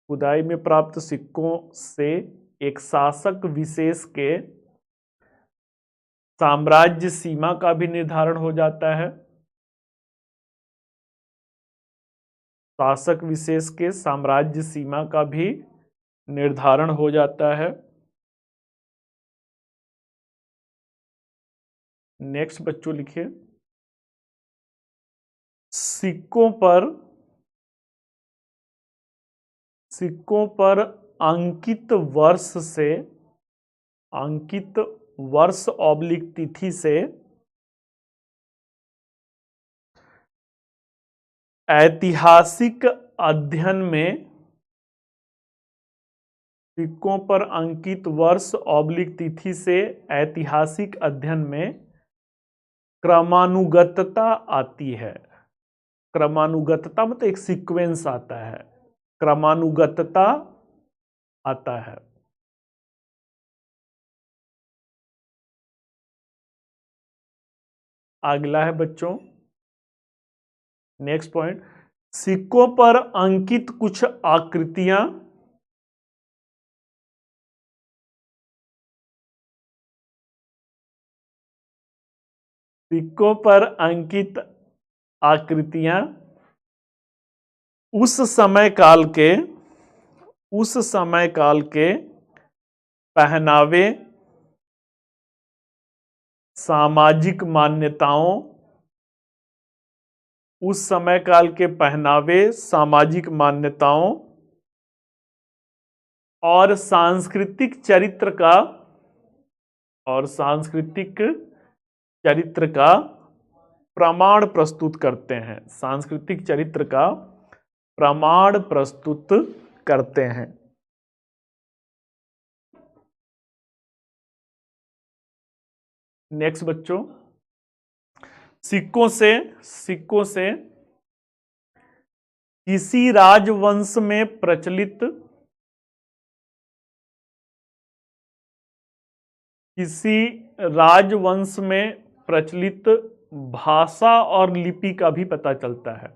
S1: खुदाई में प्राप्त सिक्कों से एक शासक विशेष के साम्राज्य सीमा का भी निर्धारण हो जाता है, शासक विशेष के साम्राज्य सीमा का भी निर्धारण हो जाता है। नेक्स्ट बच्चों लिखिए, सिक्कों पर अंकित वर्ष से, अंकित वर्ष ऑब्लिक तिथि से ऐतिहासिक अध्ययन में, सिक्कों पर अंकित वर्ष ऑब्लिक तिथि से ऐतिहासिक अध्ययन में क्रमानुगतता आती है। क्रमानुगतता मतलब एक सीक्वेंस आता है, क्रमानुगतता आता है। अगला है बच्चों नेक्स्ट पॉइंट, सिक्कों पर अंकित कुछ आकृतियां, सिक्कों पर अंकित आकृतियां उस समय काल के पहनावे, सामाजिक मान्यताओं, उस समय काल के पहनावे, सामाजिक मान्यताओं और सांस्कृतिक चरित्र का, और सांस्कृतिक चरित्र का प्रमाण प्रस्तुत करते हैं, सांस्कृतिक चरित्र का प्रमाण प्रस्तुत करते हैं। नेक्स्ट बच्चों, सिक्कों से किसी राजवंश में प्रचलित, किसी राजवंश में प्रचलित भाषा और लिपि का भी पता चलता है,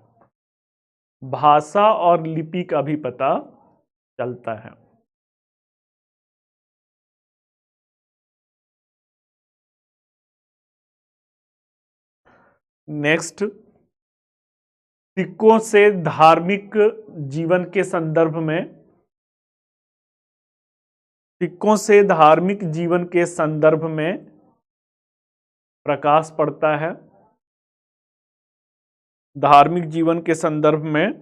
S1: भाषा और लिपि का भी पता चलता है। नेक्स्ट, सिक्कों से धार्मिक जीवन के संदर्भ में, सिक्कों से धार्मिक जीवन के संदर्भ में प्रकाश पड़ता है, धार्मिक जीवन के संदर्भ में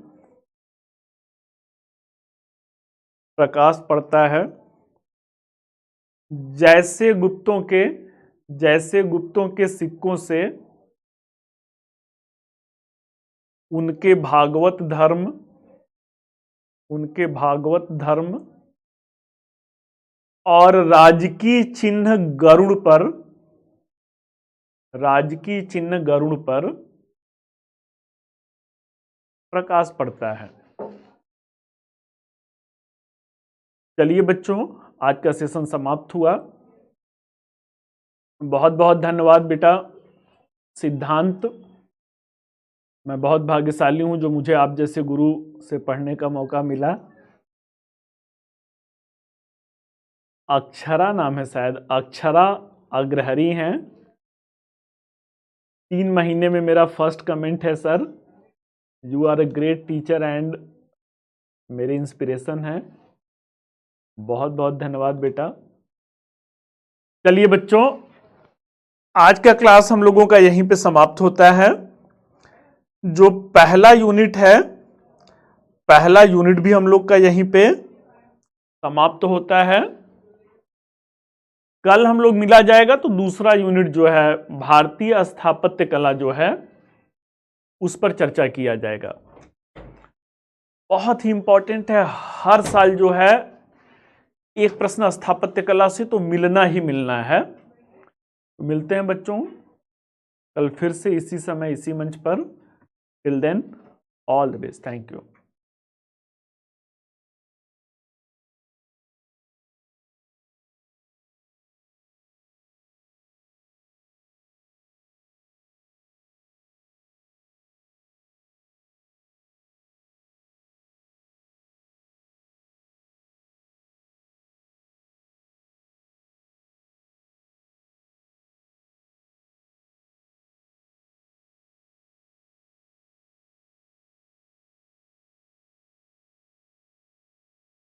S1: प्रकाश पड़ता है। जैसे गुप्तों के सिक्कों से उनके भागवत धर्म और राजकीय चिन्ह गरुड़ पर प्रकाश पड़ता है। चलिए बच्चों, आज का सेशन समाप्त हुआ। बहुत बहुत धन्यवाद बेटा सिद्धांत, मैं बहुत भाग्यशाली हूं जो मुझे आप जैसे गुरु से पढ़ने का मौका मिला। अक्षरा नाम है शायद, अक्षरा अग्रहरी हैं। 3 महीने में मेरा फर्स्ट कमेंट है sir, you are a great teacher and मेरी इंस्पिरेशन है। बहुत बहुत धन्यवाद बेटा। चलिए बच्चों, आज का क्लास हम लोगों का यहीं पे समाप्त होता है। जो पहला यूनिट है, पहला यूनिट भी हम लोग का यहीं पे समाप्त होता है। कल हम लोग मिला जाएगा तो दूसरा यूनिट जो है भारतीय स्थापत्य कला जो है उस पर चर्चा किया जाएगा। बहुत ही इंपॉर्टेंट है, हर साल जो है एक प्रश्न स्थापत्य कला से तो मिलना ही मिलना है। मिलते हैं बच्चों कल फिर से इसी समय इसी मंच पर। Till then all the best, thank you.